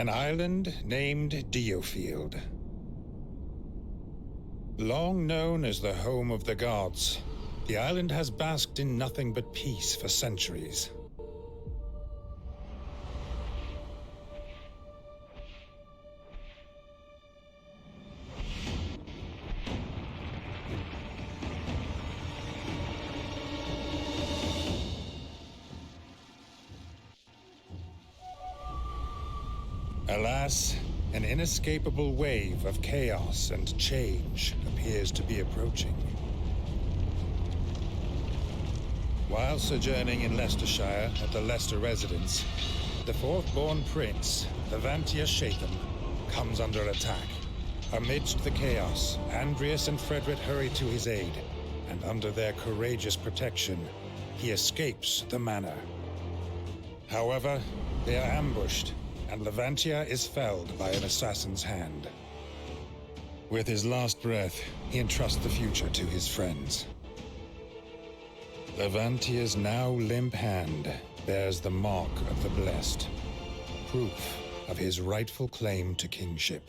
an island named DioField. Long known as the home of the gods, the island has basked in nothing but peace for centuries. Alas, an inescapable wave of chaos and change appears to be approaching. While sojourning in Leicestershire at the Leicester residence, the fourth-born prince, Levantia Shatham, comes under attack. Amidst the chaos, Andreas and Frederick hurry to his aid, and under their courageous protection, he escapes the manor. However, they are ambushed, and Levantia is felled by an assassin's hand. With his last breath, he entrusts the future to his friends. Levantia's now limp hand bears the mark of the blessed, proof of his rightful claim to kingship.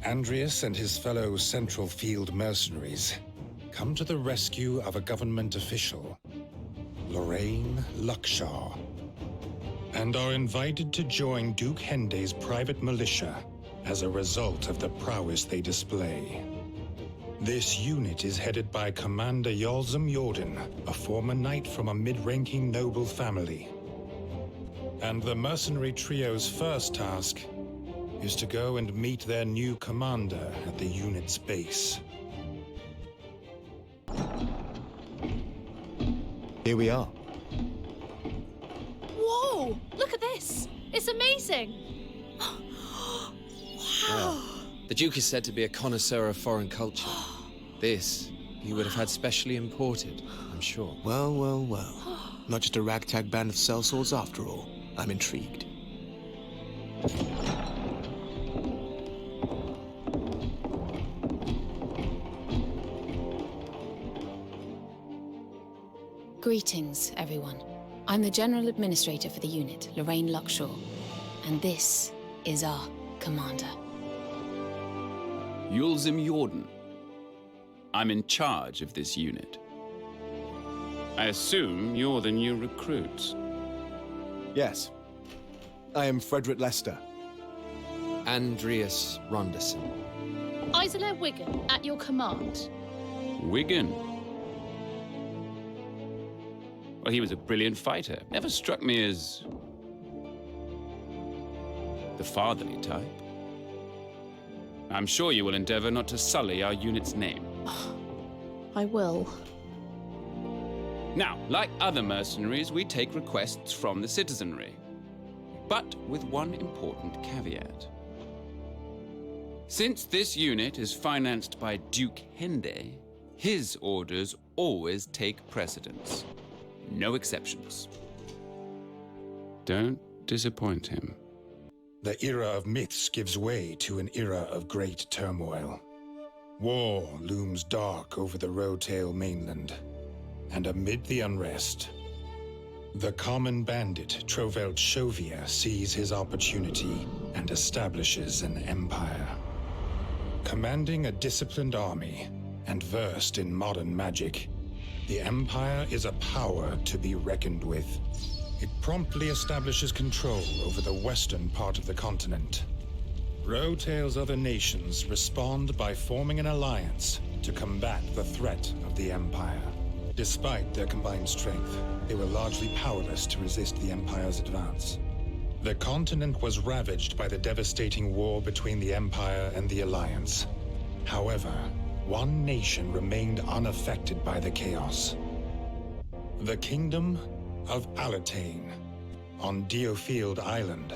Andreas and his fellow Central Field mercenaries come to the rescue of a government official, Lorraine Luckshaw, and are invited to join Duke Hende's private militia as a result of the prowess they display. This unit is headed by Commander Yolzum Jordan, a former knight from a mid-ranking noble family. And the mercenary trio's first task is to go and meet their new commander at the unit's base. Here we are. Whoa! Look at this! It's amazing! Wow! The Duke is said to be a connoisseur of foreign culture. This, he would have had specially imported, I'm sure. Well, well, well. Not just a ragtag band of sellswords after all. I'm intrigued. Greetings, everyone. I'm the General Administrator for the unit, Lorraine Luckshaw, and this is our commander. Yulzim Jordan. I'm in charge of this unit. I assume you're the new recruits. Yes. I am Frederick Lester. Andreas Ronderson. Isola Wigan, at your command. Wigan? Well, he was a brilliant fighter. Never struck me as the fatherly type. I'm sure you will endeavor not to sully our unit's name. I will. Now, like other mercenaries, we take requests from the citizenry. But with one important caveat. Since this unit is financed by Duke Hende, his orders always take precedence. No exceptions. Don't disappoint him? The era of myths gives way to an era of great turmoil. War looms dark over the Rotail mainland, and amid the unrest, the common bandit Trovelt Shovia sees his opportunity and establishes an empire. Commanding a disciplined army and versed in modern magic, the Empire is a power to be reckoned with. It promptly establishes control over the western part of the continent. Rotail's other nations respond by forming an alliance to combat the threat of the Empire. Despite their combined strength, they were largely powerless to resist the Empire's advance. The continent was ravaged by the devastating war between the Empire and the Alliance. However, one nation remained unaffected by the chaos. The Kingdom of Alatane, on DioField Island,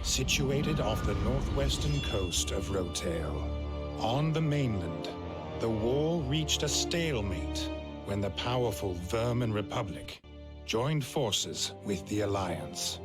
situated off the northwestern coast of Rotail. On the mainland, the war reached a stalemate when the powerful Vermin Republic joined forces with the Alliance.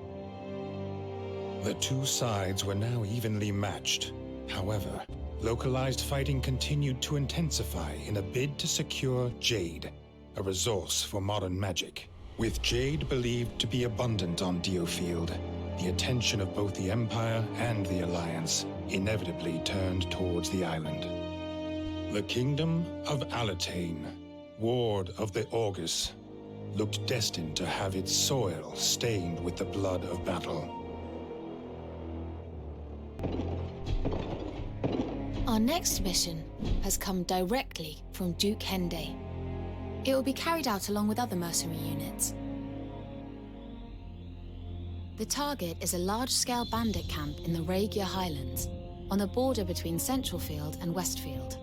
The two sides were now evenly matched. However, localized fighting continued to intensify in a bid to secure Jade, a resource for modern magic. With Jade believed to be abundant on DioField, the attention of both the Empire and the Alliance inevitably turned towards the island. The Kingdom of Alatane, ward of the Augurs, looked destined to have its soil stained with the blood of battle. Our next mission has come directly from Duke Hende. It will be carried out along with other mercenary units. The target is a large-scale bandit camp in the Ragia Highlands, on the border between Centralfield and Westfield.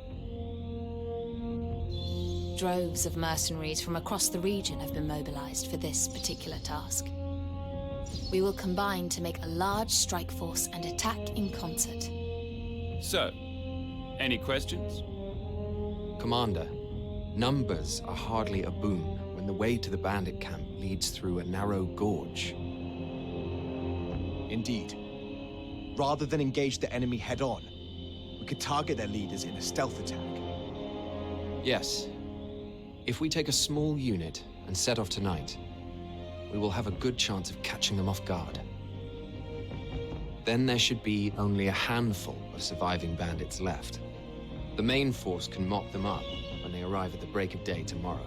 Droves of mercenaries from across the region have been mobilized for this particular task. We will combine to make a large strike force and attack in concert. So, any questions? Commander, numbers are hardly a boon when the way to the bandit camp leads through a narrow gorge. Indeed. Rather than engage the enemy head-on, we could target their leaders in a stealth attack. Yes. If we take a small unit and set off tonight, we will have a good chance of catching them off guard. Then there should be only a handful of surviving bandits left. The main force can mop them up when they arrive at the break of day tomorrow.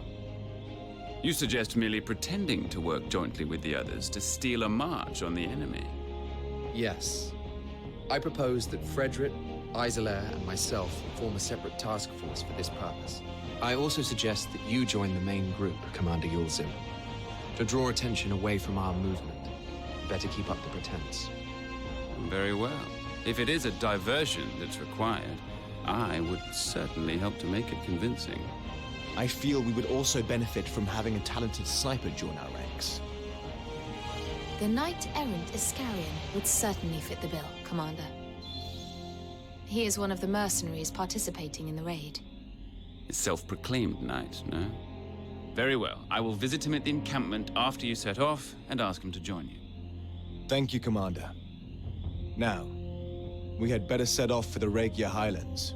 You suggest merely pretending to work jointly with the others to steal a march on the enemy? Yes. I propose that Frederick, Isolair, and myself form a separate task force for this purpose. I also suggest that you join the main group, Commander Yulzim. To draw attention away from our movement, better keep up the pretense. Very well. If it is a diversion that's required, I would certainly help to make it convincing. I feel we would also benefit from having a talented sniper join our ranks. The knight-errant Iscarian would certainly fit the bill, Commander. He is one of the mercenaries participating in the raid. A self-proclaimed knight, no? Very well. I will visit him at the encampment after you set off and ask him to join you. Thank you, Commander. Now, we had better set off for the Ragia Highlands.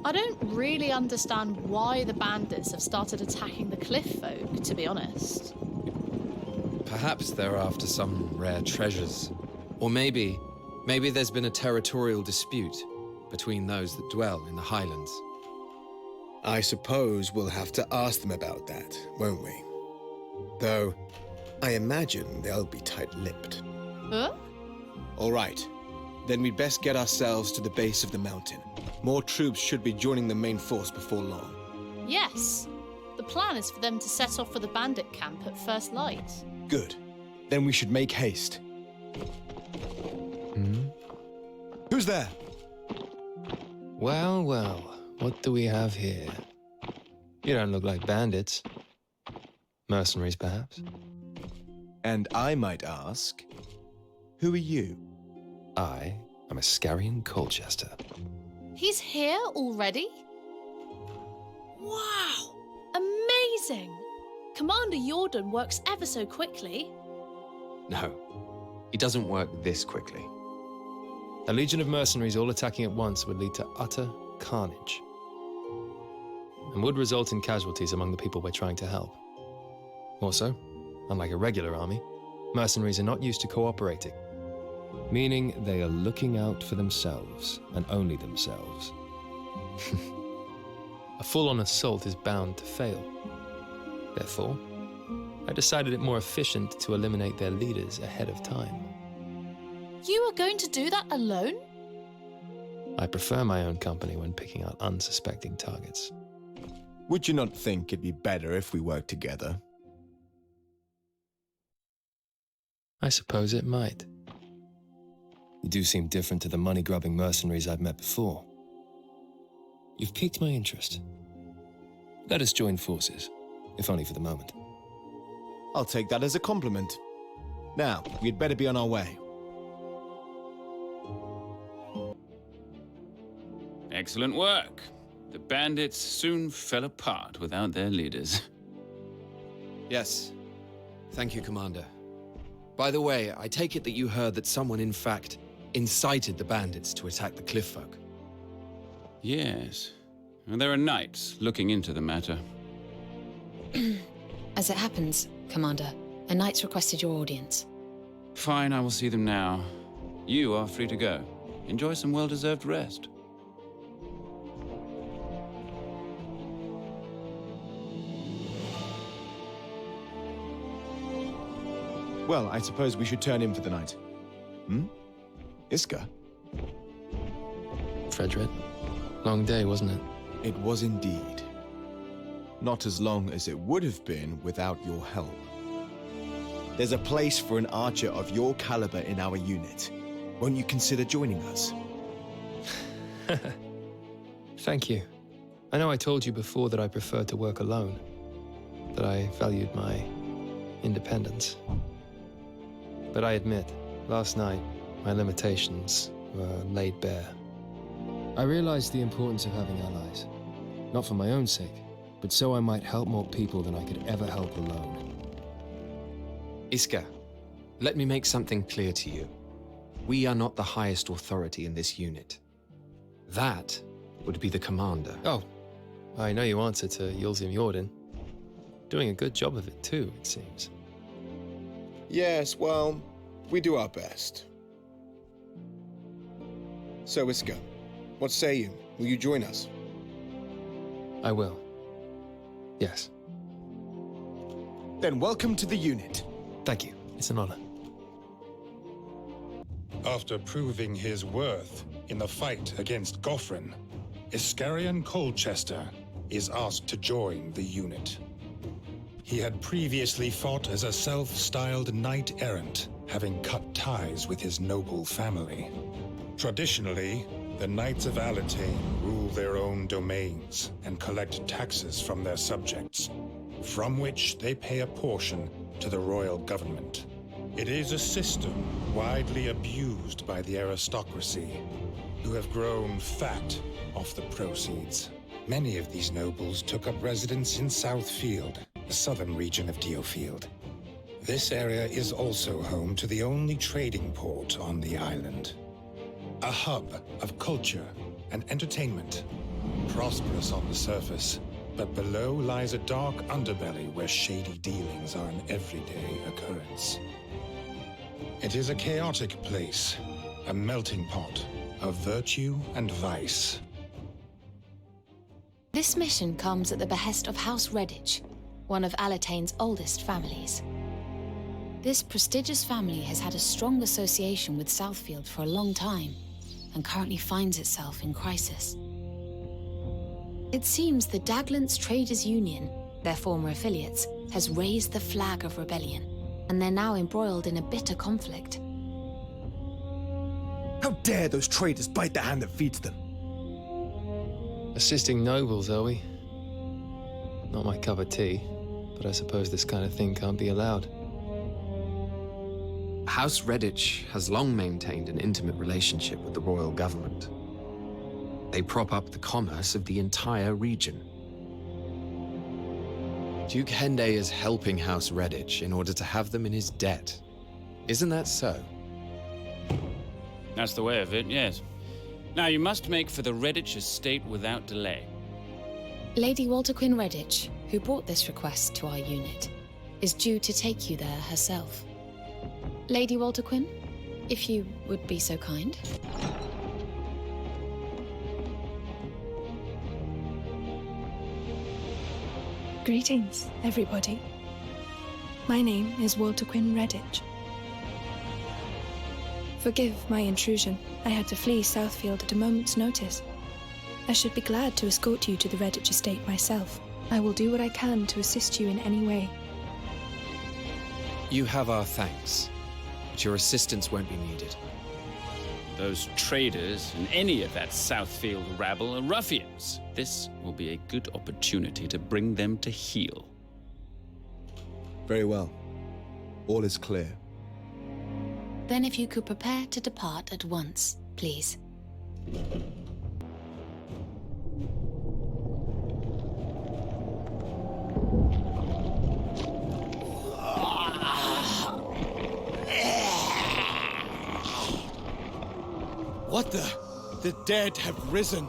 I don't really understand why the bandits have started attacking the cliff folk, to be honest. Perhaps they're after some rare treasures. Or maybe there's been a territorial dispute between those that dwell in the Highlands. I suppose we'll have to ask them about that, won't we? Though, I imagine they'll be tight-lipped. Huh? All right. Then we'd best get ourselves to the base of the mountain. More troops should be joining the main force before long. Yes. The plan is for them to set off for the bandit camp at first light. Good. Then we should make haste. Who's there? Well, well, what do we have here? You don't look like bandits. Mercenaries, perhaps? And I might ask, Who are you? I am Ascarian Colchester. He's here already? Wow! Amazing! Commander Jordan works ever so quickly. No, he doesn't work this quickly. A legion of mercenaries all attacking at once would lead to utter carnage, and would result in casualties among the people we're trying to help. Also, unlike a regular army, mercenaries are not used to cooperating. Meaning they are looking out for themselves, and only themselves. A full-on assault is bound to fail. Therefore, I decided it more efficient to eliminate their leaders ahead of time. You are going to do that alone? I prefer my own company when picking out unsuspecting targets. Would you not think it'd be better if we worked together? I suppose it might. You do seem different to the money-grubbing mercenaries I've met before. You've piqued my interest. Let us join forces, if only for the moment. I'll take that as a compliment. Now, we'd better be on our way. Excellent work. The bandits soon fell apart without their leaders. Yes. Thank you, Commander. By the way, I take it that you heard that someone, in fact, incited the bandits to attack the cliff folk. Yes. And there are knights looking into the matter. As it happens, Commander, a knight's requested your audience. Fine, I will see them now. You are free to go. Enjoy some well-deserved rest. Well, I suppose we should turn in for the night. Iska? Frederick, long day, wasn't it? It was indeed. Not as long as it would have been without your help. There's a place for an archer of your caliber in our unit. Won't you consider joining us? Thank you. I know I told you before that I preferred to work alone, that I valued my independence. But I admit, last night, my limitations were laid bare. I realized the importance of having allies. Not for my own sake, but so I might help more people than I could ever help alone. Iska, let me make something clear to you. We are not the highest authority in this unit. That would be the commander. Oh, I know you answer to Yulzim Jordan. Doing a good job of it too, it seems. Yes, well, we do our best. So, Iska, what say you? Will you join us? I will. Yes. Then welcome to the unit. Thank you. It's an honor. After proving his worth in the fight against Goffrin, Ascarian Colchester is asked to join the unit. He had previously fought as a self-styled knight-errant, having cut ties with his noble family. Traditionally, the Knights of Alatain rule their own domains and collect taxes from their subjects, from which they pay a portion to the royal government. It is a system widely abused by the aristocracy, who have grown fat off the proceeds. Many of these nobles took up residence in Southfield, the southern region of DioField. This area is also home to the only trading port on the island. A hub of culture and entertainment, prosperous on the surface, but below lies a dark underbelly where shady dealings are an everyday occurrence. It is a chaotic place, a melting pot of virtue and vice. This mission comes at the behest of House Redditch, one of Alatain's oldest families. This prestigious family has had a strong association with Southfield for a long time, and currently finds itself in crisis. It seems the Daglance Traders Union, their former affiliates, has raised the flag of rebellion, and they're now embroiled in a bitter conflict. How dare those traitors bite the hand that feeds them? Assisting nobles, are we? Not my cup of tea, but I suppose this kind of thing can't be allowed. House Redditch has long maintained an intimate relationship with the royal government. They prop up the commerce of the entire region. Duke Hende is helping House Redditch in order to have them in his debt. Isn't that so? That's the way of it, yes. Now you must make for the Redditch estate without delay. Lady Walter Quinn Redditch, who brought this request to our unit, is due to take you there herself. Lady Walter Quinn, if you would be so kind. Greetings, everybody. My name is Walter Quinn Redditch. Forgive my intrusion. I had to flee Southfield at a moment's notice. I should be glad to escort you to the Redditch estate myself. I will do what I can to assist you in any way. You have our thanks, but your assistance won't be needed. Those traders and any of that Southfield rabble are ruffians. This will be a good opportunity to bring them to heel. Very well. All is clear. Then if you could prepare to depart at once, please. What the? The dead have risen.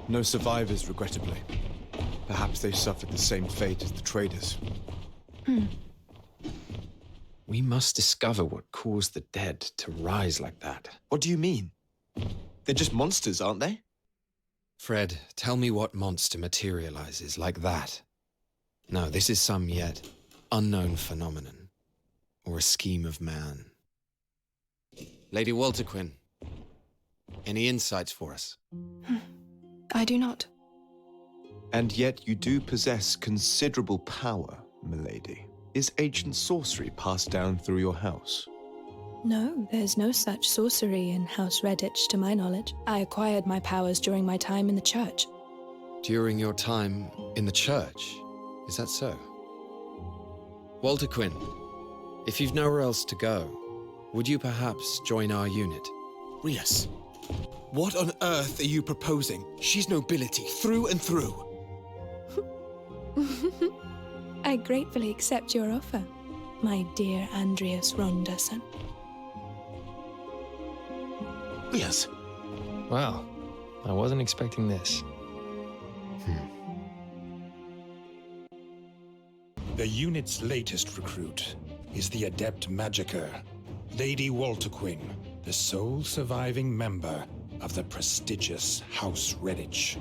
No survivors, regrettably. Perhaps they suffered the same fate as the traders. We must discover what caused the dead to rise like that. What do you mean? They're just monsters, aren't they? Fred, tell me what monster materializes like that. No, this is some yet unknown phenomenon, or a scheme of man. Lady Walter Quinn, any insights for us? I do not. And yet you do possess considerable power, milady. Is ancient sorcery passed down through your house? No, there's no such sorcery in House Redditch, to my knowledge. I acquired my powers during my time in the church. During your time in the church? Is that so? Walter Quinn, if you've nowhere else to go, would you perhaps join our unit? Rias, what on earth are you proposing? She's nobility through and through. I gratefully accept your offer, my dear Andreas Ronderson. Rias. Wow, I wasn't expecting this. The unit's latest recruit is the adept magicker, Lady Walter Quinn, the sole surviving member of the prestigious House Redditch.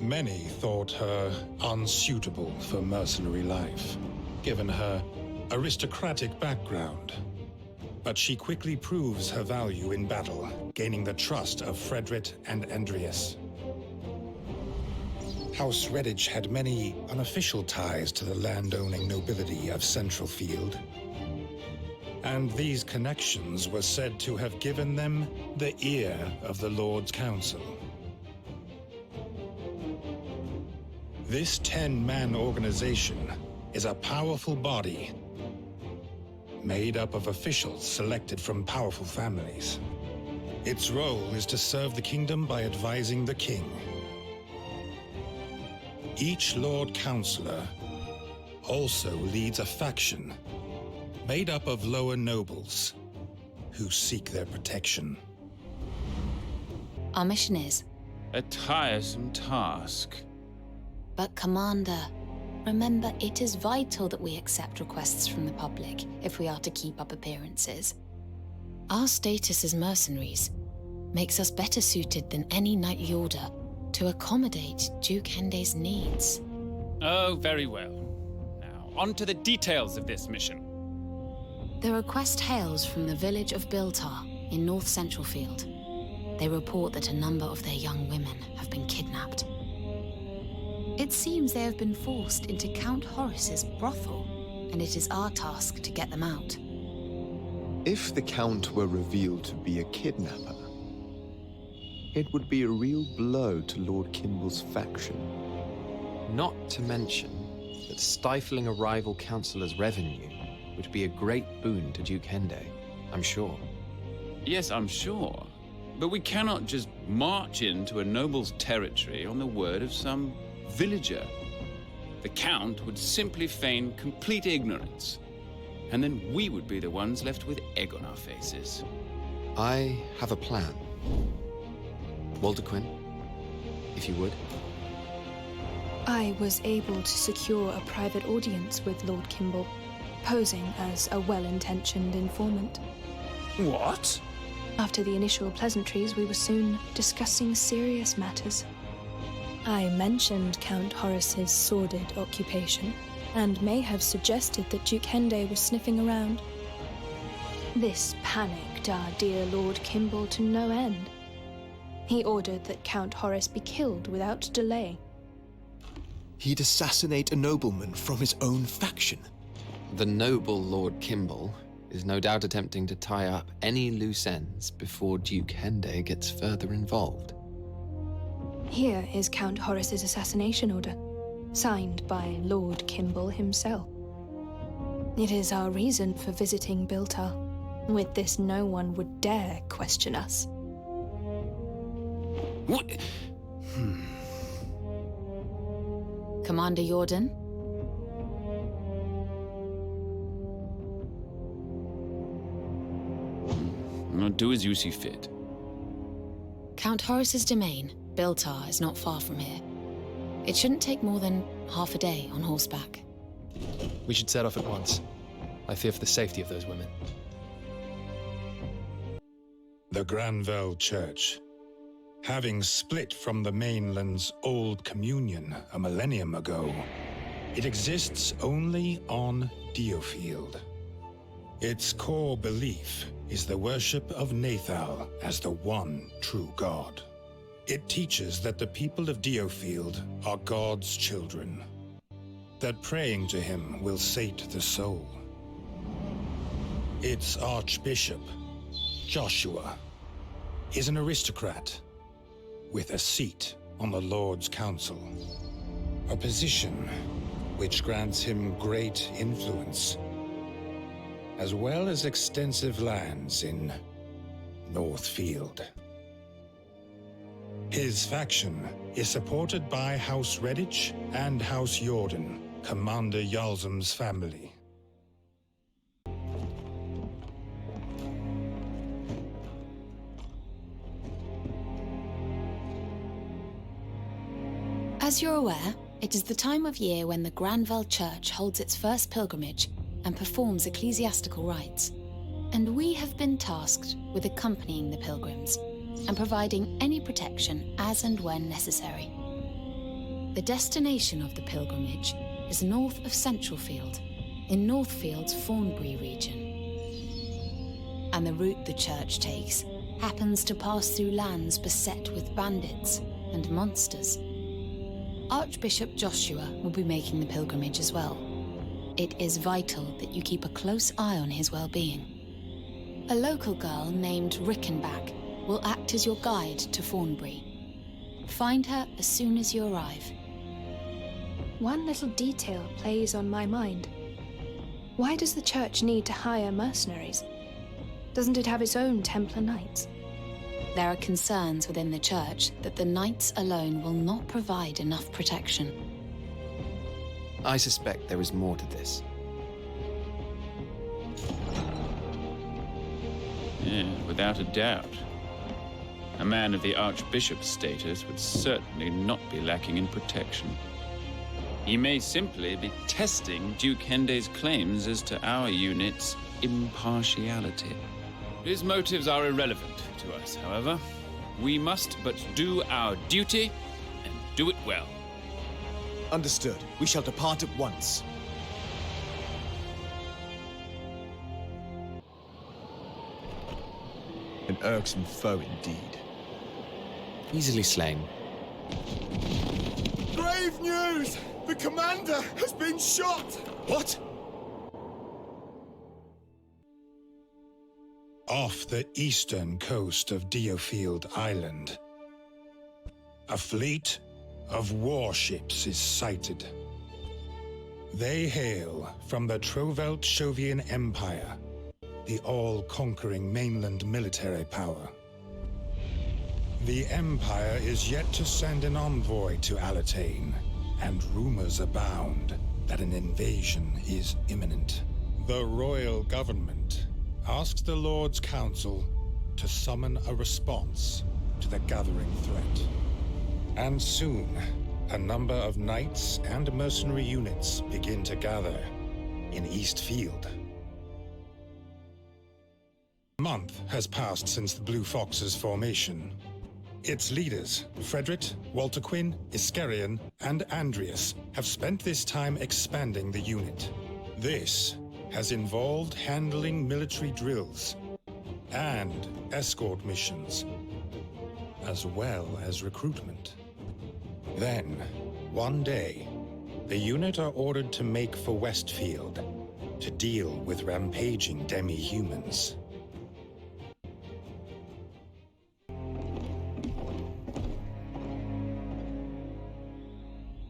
Many thought her unsuitable for mercenary life, given her aristocratic background. But she quickly proves her value in battle, gaining the trust of Frederick and Andreas. House Redditch had many unofficial ties to the landowning nobility of Central Field, and these connections were said to have given them the ear of the Lord's Council. This 10-man organization is a powerful body made up of officials selected from powerful families. Its role is to serve the kingdom by advising the king. Each Lord Counselor also leads a faction made up of lower nobles who seek their protection. Our mission is. A tiresome task. But Commander, remember it is vital that we accept requests from the public if we are to keep up appearances. Our status as mercenaries makes us better suited than any knightly order to accommodate Duke Hende's needs. Oh, very well. Now, on to the details of this mission. The request hails from the village of Biltar in North Central Field. They report that a number of their young women have been kidnapped. It seems they have been forced into Count Horace's brothel, and it is our task to get them out. If the Count were revealed to be a kidnapper, It would be a real blow to Lord Kimball's faction. Not to mention that stifling a rival councillor's revenue would be a great boon to Duke Hende, I'm sure. Yes, I'm sure. But we cannot just march into a noble's territory on the word of some villager. The Count would simply feign complete ignorance, and then we would be the ones left with egg on our faces. I have a plan. Walter Quinn, if you would. I was able to secure a private audience with Lord Kimball, posing as a well-intentioned informant. What? After the initial pleasantries, we were soon discussing serious matters. I mentioned Count Horace's sordid occupation, and may have suggested that Duke Hende was sniffing around. This panicked our dear Lord Kimball to no end. He ordered that Count Horace be killed without delay. He'd assassinate a nobleman from his own faction. The noble Lord Kimball is no doubt attempting to tie up any loose ends before Duke Hende gets further involved. Here is Count Horace's assassination order, signed by Lord Kimball himself. It is our reason for visiting Biltar. With this, no one would dare question us. What? Commander Jordan? I'll do as you see fit. Count Horace's domain, Biltar, is not far from here. It shouldn't take more than half a day on horseback. We should set off at once. I fear for the safety of those women. The Granville Church. Having split from the mainland's old communion a millennium ago, it exists only on DioField. Its core belief is the worship of Nathal as the one true God. It teaches that the people of DioField are God's children, that praying to him will sate the soul. Its archbishop, Joshua, is an aristocrat with a seat on the Lord's Council, a position which grants him great influence, as well as extensive lands in Northfield. His faction is supported by House Redditch and House Jordan, Commander Yalzum's family. As you're aware, it is the time of year when the Granville Church holds its first pilgrimage and performs ecclesiastical rites. And we have been tasked with accompanying the pilgrims and providing any protection as and when necessary. The destination of the pilgrimage is north of Centralfield, in Northfield's Thornbury region. And the route the church takes happens to pass through lands beset with bandits and monsters. Archbishop Joshua will be making the pilgrimage as well. It is vital that you keep a close eye on his well-being. A local girl named Rickenback will act as your guide to Thornbury. Find her as soon as you arrive. One little detail plays on my mind. Why does the church need to hire mercenaries? Doesn't it have its own Templar Knights? There are concerns within the church that the knights alone will not provide enough protection. I suspect there is more to this. Yeah, without a doubt. A man of the Archbishop's status would certainly not be lacking in protection. He may simply be testing Duke Hende's claims as to our unit's impartiality. His motives are irrelevant to us, however. We must but do our duty, and do it well. Understood. We shall depart at once. An irksome foe indeed. Easily slain. Grave news! The commander has been shot! What? Off the eastern coast of DioField Island, a fleet of warships is sighted. They hail from the Trovelt-Shovian Empire, the all-conquering mainland military power. The Empire is yet to send an envoy to Alatane, and rumors abound that an invasion is imminent. The royal government asks the Lord's Council to summon a response to the gathering threat. And soon, a number of knights and mercenary units begin to gather in Eastfield. A month has passed since the Blue Fox's formation. Its leaders, Frederick, Walter Quinn, Iscarion, and Andreas, have spent this time expanding the unit. This has involved handling military drills and escort missions, as well as recruitment. Then, one day, the unit are ordered to make for Westfield to deal with rampaging demi-humans.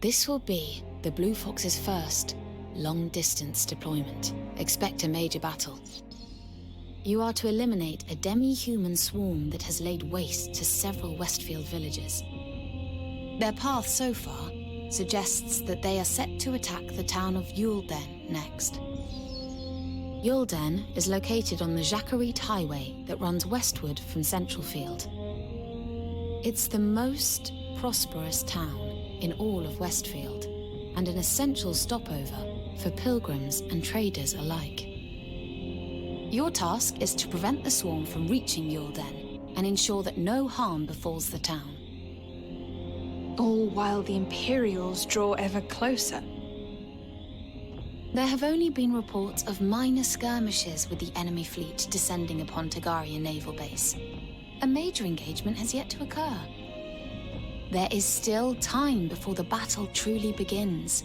This will be the Blue Fox's first long-distance deployment. Expect a major battle. You are to eliminate a demi-human swarm that has laid waste to several Westfield villages. Their path so far suggests that they are set to attack the town of Yulden next. Yulden is located on the Jacquerie Highway that runs westward from Centralfield. It's the most prosperous town in all of Westfield, and an essential stopover for pilgrims and traders alike. Your task is to prevent the swarm from reaching Yulden and ensure that no harm befalls the town. All while the Imperials draw ever closer. There have only been reports of minor skirmishes with the enemy fleet descending upon Tagaria Naval Base. A major engagement has yet to occur. There is still time before the battle truly begins.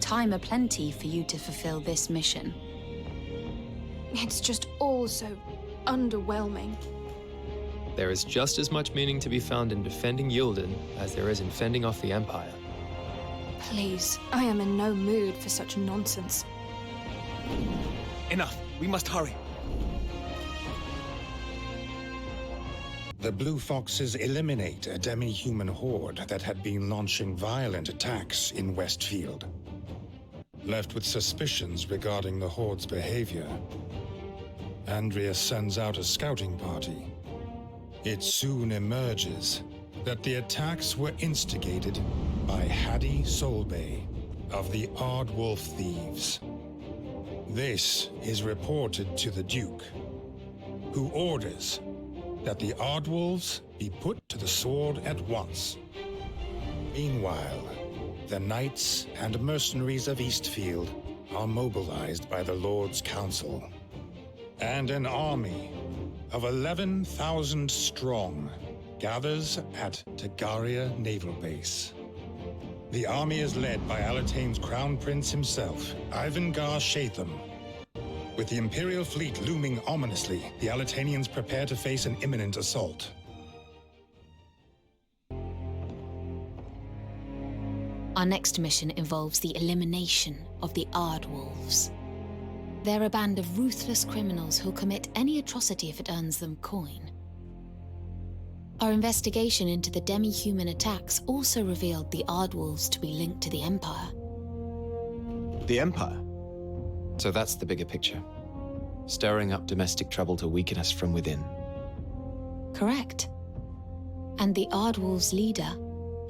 Time aplenty for you to fulfill this mission. It's just all so underwhelming. There is just as much meaning to be found in defending Yulden as there is in fending off the Empire. Please, I am in no mood for such nonsense. Enough. We must hurry. The Blue Foxes eliminate a demi-human horde that had been launching violent attacks in Westfield. Left with suspicions regarding the horde's behavior, Andreas sends out a scouting party. It soon emerges that the attacks were instigated by Hadi Solbay of the Aardwolf Thieves. This is reported to the Duke, who orders that the Aardwolves be put to the sword at once. Meanwhile, the knights and mercenaries of Eastfield are mobilized by the Lord's Council, and an army of 11,000 strong gathers at Tagaria Naval Base. The army is led by Alatane's Crown Prince himself, Ivanka Shatham. With the Imperial fleet looming ominously, the Alatanians prepare to face an imminent assault. Our next mission involves the elimination of the Aardwolves. They're a band of ruthless criminals who'll commit any atrocity if it earns them coin. Our investigation into the demi-human attacks also revealed the Aardwolves to be linked to the Empire. The Empire? So that's the bigger picture. Stirring up domestic trouble to weaken us from within. Correct. And the Aardwolves' leader,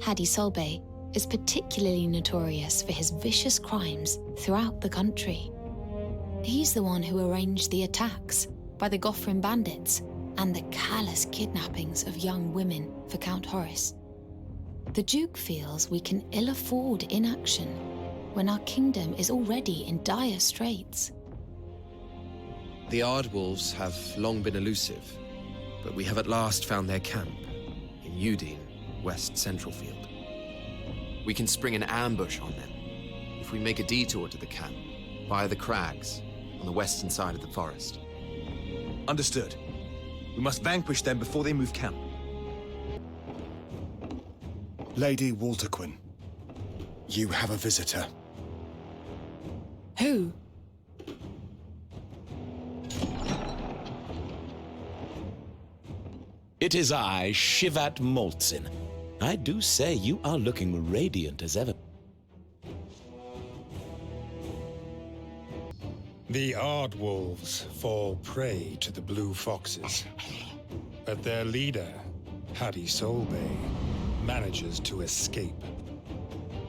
Hadi Solbay, is particularly notorious for his vicious crimes throughout the country. He's the one who arranged the attacks by the Gotham bandits and the callous kidnappings of young women for Count Horace. The Duke feels we can ill afford inaction when our kingdom is already in dire straits. The Aardwolves have long been elusive, but we have at last found their camp in Udine, West Centralfield. We can spring an ambush on them if we make a detour to the camp via the crags on the western side of the forest. Understood. We must vanquish them before they move camp. Lady Walterquin, you have a visitor. Who? It is I, Shivat Moltzin. I do say you are looking radiant as ever. The Aardwolves fall prey to the Blue Foxes, but their leader, Hadi Solbay, manages to escape.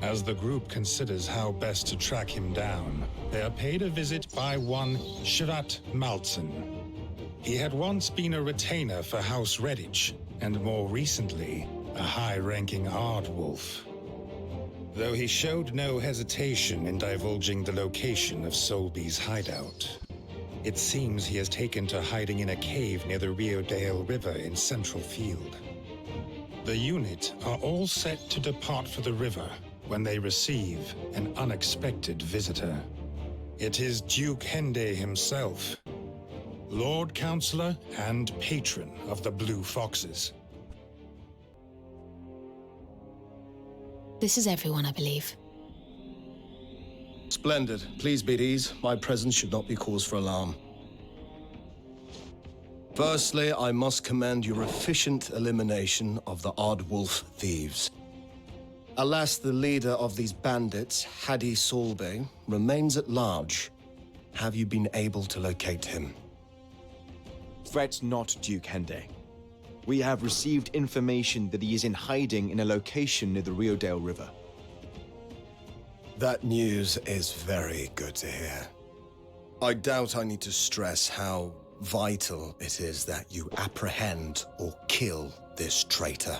As the group considers how best to track him down, they are paid a visit by one Shivat Maltson. He had once been a retainer for House Redditch, and more recently, a high-ranking Aardwolf. Though he showed no hesitation in divulging the location of Solby's hideout. It seems he has taken to hiding in a cave near the Riodale River in Central Field. The unit are all set to depart for the river when they receive an unexpected visitor. It is Duke Hende himself, Lord Counselor and patron of the Blue Foxes. This is everyone, I believe. Splendid. Please be at ease. My presence should not be cause for alarm. Firstly, I must commend your efficient elimination of the Aardwolf thieves. Alas, the leader of these bandits, Hadi Solbay, remains at large. Have you been able to locate him? Fret not, Duke Hende. We have received information that he is in hiding in a location near the Riodale River. That news is very good to hear. I doubt I need to stress how vital it is that you apprehend or kill this traitor.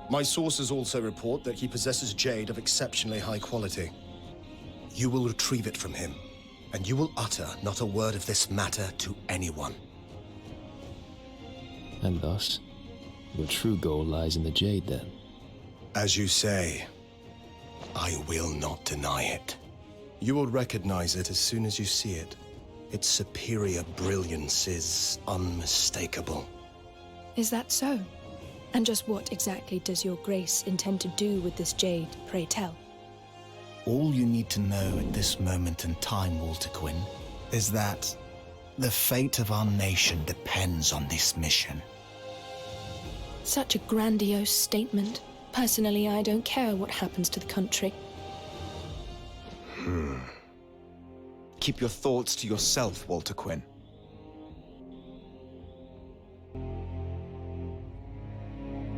My sources also report that he possesses jade of exceptionally high quality. You will retrieve it from him, and you will utter not a word of this matter to anyone. And thus, your true goal lies in the jade, then? As you say, I will not deny it. You will recognize it as soon as you see it. Its superior brilliance is unmistakable. Is that so? And just what exactly does your grace intend to do with this jade, pray tell? All you need to know at this moment in time, Walterquin, is that the fate of our nation depends on this mission. Such a grandiose statement. Personally, I don't care what happens to the country. Keep your thoughts to yourself, Walterquin.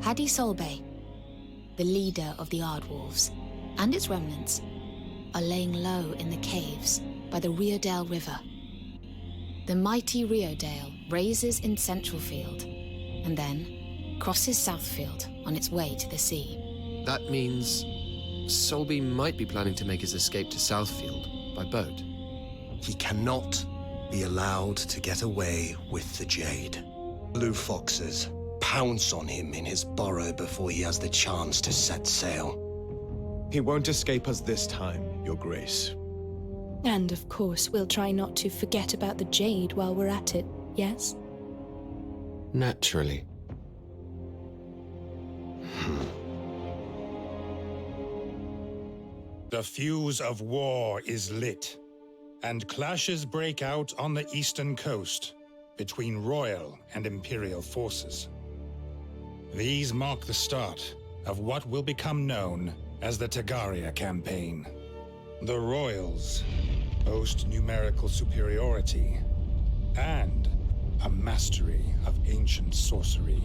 Hadi Solbay, the leader of the Aardwolves, and its remnants, are laying low in the caves by the Riodale River. The mighty Riodale raises in Central Field, and then crosses Southfield on its way to the sea. That means Solby might be planning to make his escape to Southfield by boat. He cannot be allowed to get away with the jade. Blue Foxes pounce on him in his burrow before he has the chance to set sail. He won't escape us this time, Your Grace. And of course, we'll try not to forget about the jade while we're at it, yes? Naturally. The fuse of war is lit, and clashes break out on the eastern coast between royal and imperial forces. These mark the start of what will become known as the Tagaria campaign. The royals boast numerical superiority and a mastery of ancient sorcery,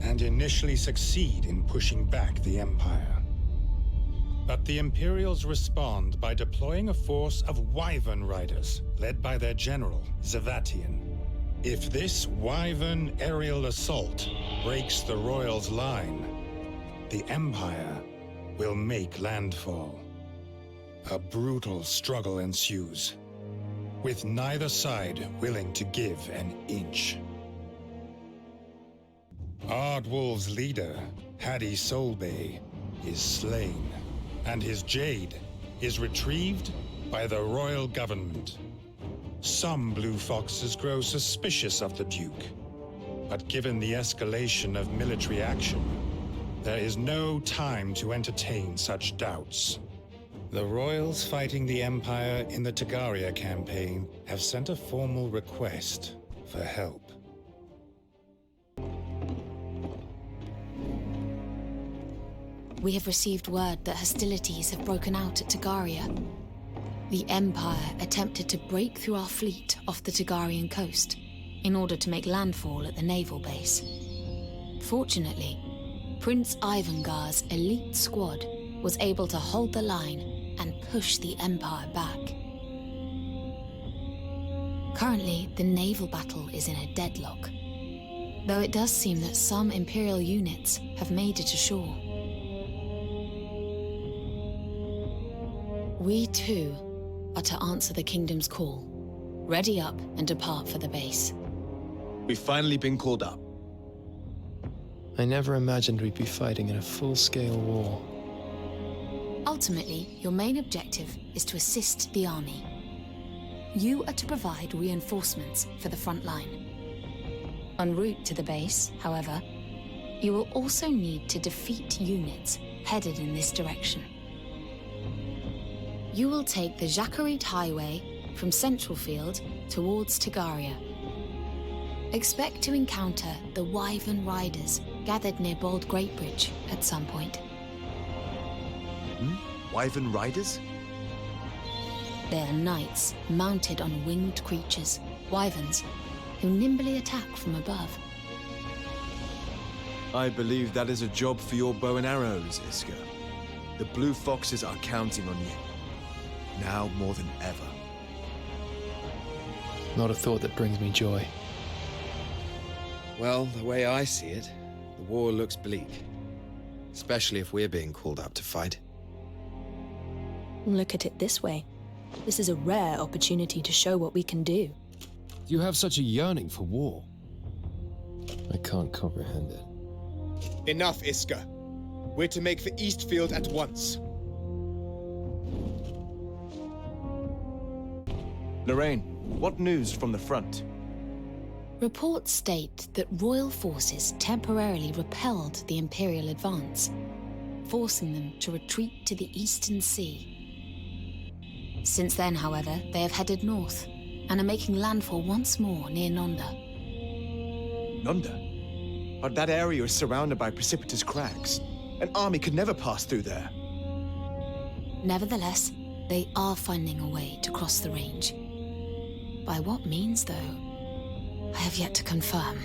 and initially succeed in pushing back the Empire. But the Imperials respond by deploying a force of Wyvern riders, led by their general, Zavatian. If this Wyvern aerial assault breaks the Royals' line, the Empire will make landfall. A brutal struggle ensues, with neither side willing to give an inch. Aardwolves' leader, Hadi Solbay, is slain, and his jade is retrieved by the royal government. Some Blue Foxes grow suspicious of the Duke, but given the escalation of military action, There is no time to entertain such doubts. The royals fighting the Empire in the Tagaria campaign have sent a formal request for help. We have received word that hostilities have broken out at Tagaria. The Empire attempted to break through our fleet off the Tagarian coast in order to make landfall at the naval base. Fortunately, Prince Ivangar's elite squad was able to hold the line and push the Empire back. Currently, the naval battle is in a deadlock, though it does seem that some Imperial units have made it ashore. We too are to answer the Kingdom's call. Ready up and depart for the base. We've finally been called up. I never imagined we'd be fighting in a full-scale war. Ultimately, your main objective is to assist the army. You are to provide reinforcements for the front line. En route to the base, however, you will also need to defeat units headed in this direction. You will take the Jacquerie Highway from Centralfield towards Tagaria. Expect to encounter the Wyvern Riders gathered near Bold Greatbridge at some point. Wyvern Riders? They are knights mounted on winged creatures, wyverns, who nimbly attack from above. I believe that is a job for your bow and arrows, Iska. The Blue Foxes are counting on you. Now more than ever. Not a thought that brings me joy. Well, the way I see it, the war looks bleak. Especially if we're being called up to fight. Look at it this way. This is a rare opportunity to show what we can do. You have such a yearning for war. I can't comprehend it. Enough, Iska. We're to make for Eastfield at once. Lorraine, what news from the front? Reports state that royal forces temporarily repelled the Imperial advance, forcing them to retreat to the Eastern Sea. Since then, however, they have headed north and are making landfall once more near Nonda. Nonda? But that area is surrounded by precipitous crags. An army could never pass through there. Nevertheless, they are finding a way to cross the range. By what means, though? I have yet to confirm.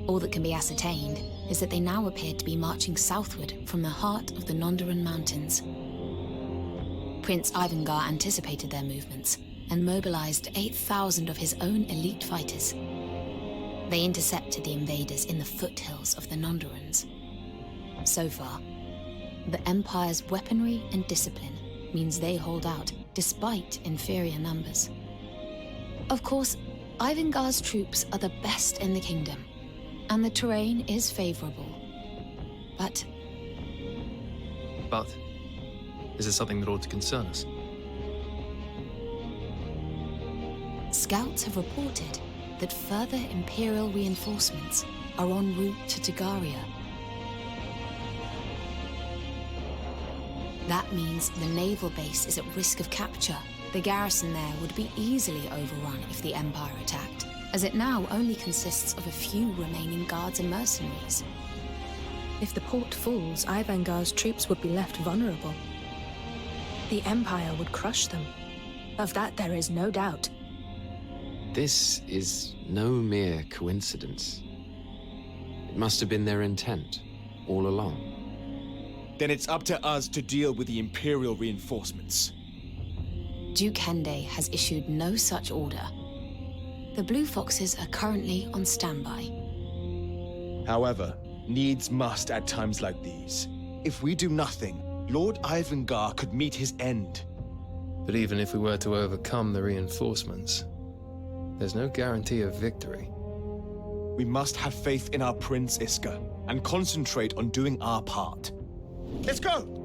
All that can be ascertained is that they now appear to be marching southward from the heart of the Nondaran Mountains. Prince Ivangar anticipated their movements and mobilized 8,000 of his own elite fighters. They intercepted the invaders in the foothills of the Nondarans. So far, the Empire's weaponry and discipline means they hold out despite inferior numbers. Of course, Ivangar's troops are the best in the kingdom, and the terrain is favorable. But is it something that ought to concern us? Scouts have reported that further Imperial reinforcements are en route to Tagaria. That means the naval base is at risk of capture. The garrison there would be easily overrun if the Empire attacked, as it now only consists of a few remaining guards and mercenaries. If the port falls, Ivangar's troops would be left vulnerable. The Empire would crush them. Of that there is no doubt. This is no mere coincidence. It must have been their intent all along. Then it's up to us to deal with the Imperial reinforcements. Duke Hende has issued no such order. The Blue Foxes are currently on standby. However, needs must at times like these. If we do nothing, Lord Ivangar could meet his end. But even if we were to overcome the reinforcements, there's no guarantee of victory. We must have faith in our Prince Iska and concentrate on doing our part. Let's go!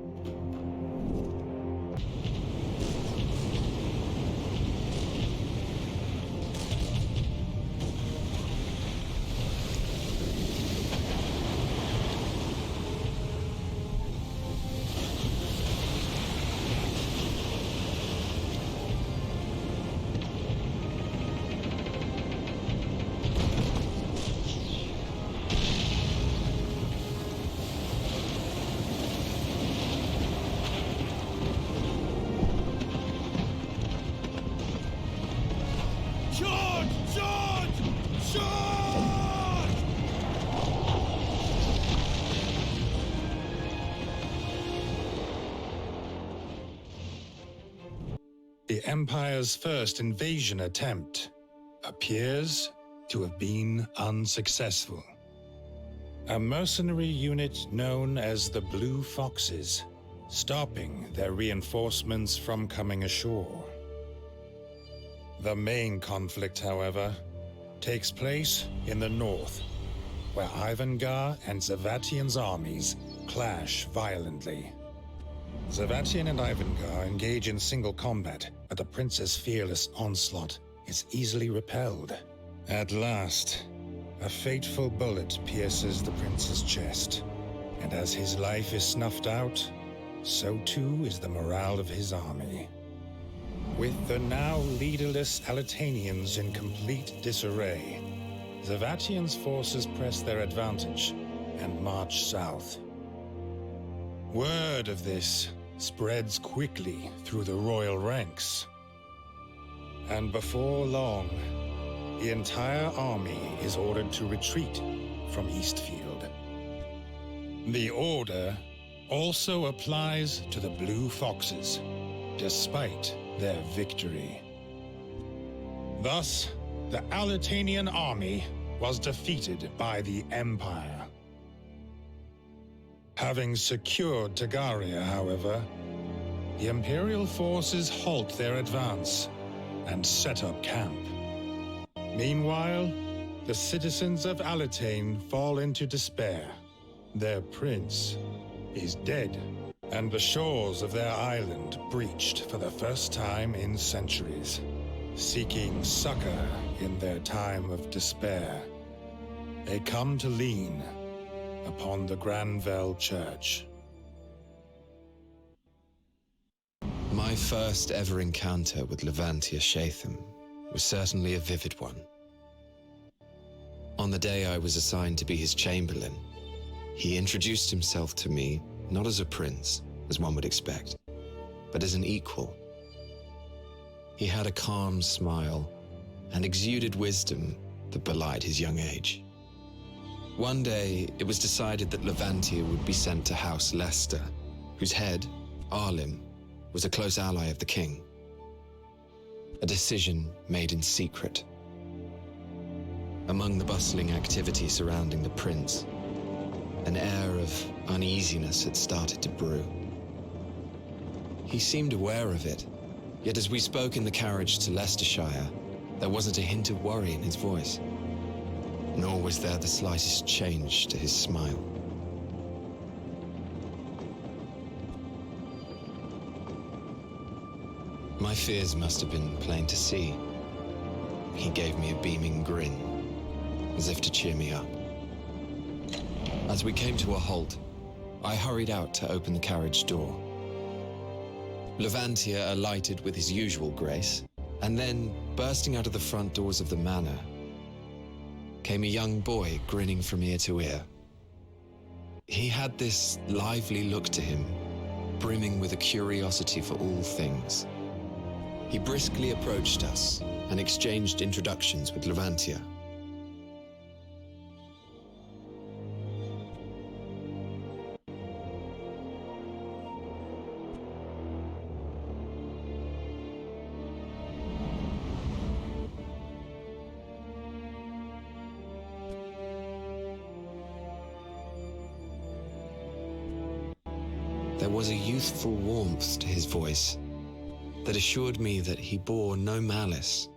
Empire's first invasion attempt appears to have been unsuccessful. A mercenary unit known as the Blue Foxes, stopping their reinforcements from coming ashore. The main conflict, however, takes place in the north, where Ivanka and Zavatian's armies clash violently. Zavatian and Ivanka engage in single combat, but the prince's fearless onslaught is easily repelled. At last, a fateful bullet pierces the prince's chest, and as his life is snuffed out, so too is the morale of his army. With the now leaderless Alitanians in complete disarray, Zavatian's forces press their advantage and march south. Word of this spreads quickly through the royal ranks, and before long, the entire army is ordered to retreat from Eastfield. The order also applies to the Blue Foxes, despite their victory. Thus, the Alitanian army was defeated by the Empire. Having secured Tagaria, however, the Imperial forces halt their advance and set up camp. Meanwhile, the citizens of Alitane fall into despair. Their prince is dead, and the shores of their island breached for the first time in centuries. Seeking succor in their time of despair, they come to lean upon the Granville Church. My first ever encounter with Levantia Shatham was certainly a vivid one. On the day I was assigned to be his chamberlain, he introduced himself to me not as a prince, as one would expect, but as an equal. He had a calm smile and exuded wisdom that belied his young age. One day, it was decided that Levantia would be sent to House Leicester, whose head, Arlim, was a close ally of the king. A decision made in secret. Among the bustling activity surrounding the prince, an air of uneasiness had started to brew. He seemed aware of it, yet as we spoke in the carriage to Leicestershire, there wasn't a hint of worry in his voice, nor was there the slightest change to his smile. My fears must have been plain to see. He gave me a beaming grin, as if to cheer me up. As we came to a halt, I hurried out to open the carriage door. Levantia alighted with his usual grace, and then, bursting out of the front doors of the manor, came a young boy grinning from ear to ear. He had this lively look to him, brimming with a curiosity for all things. He briskly approached us and exchanged introductions with Levantia. There was a youthful warmth to his voice that assured me that he bore no malice,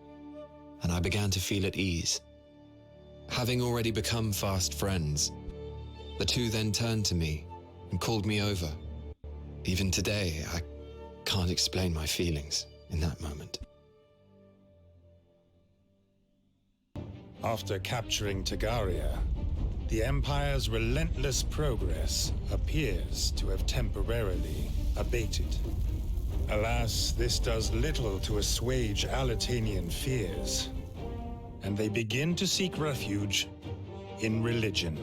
and I began to feel at ease. Having already become fast friends, the two then turned to me and called me over. Even today, I can't explain my feelings in that moment. After capturing Tagaria, the Empire's relentless progress appears to have temporarily abated. Alas, this does little to assuage Alitanian fears, and they begin to seek refuge in religion.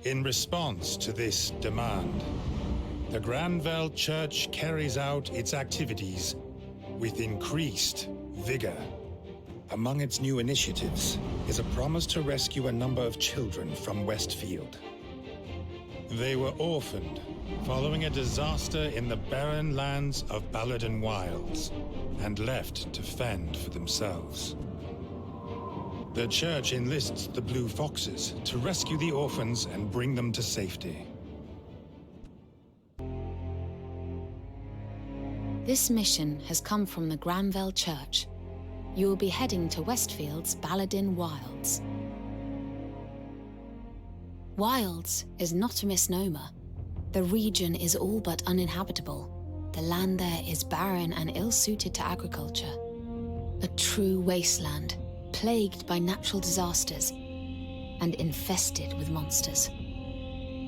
In response to this demand, the Granville Church carries out its activities with increased vigor. Among its new initiatives is a promise to rescue a number of children from Westfield. They were orphaned following a disaster in the barren lands of Baladin Wilds, and left to fend for themselves. The church enlists the Blue Foxes to rescue the orphans and bring them to safety. This mission has come from the Granville Church. You will be heading to Westfield's Baladin Wilds. Wilds is not a misnomer. The region is all but uninhabitable. The land there is barren and ill-suited to agriculture. A true wasteland, plagued by natural disasters and infested with monsters.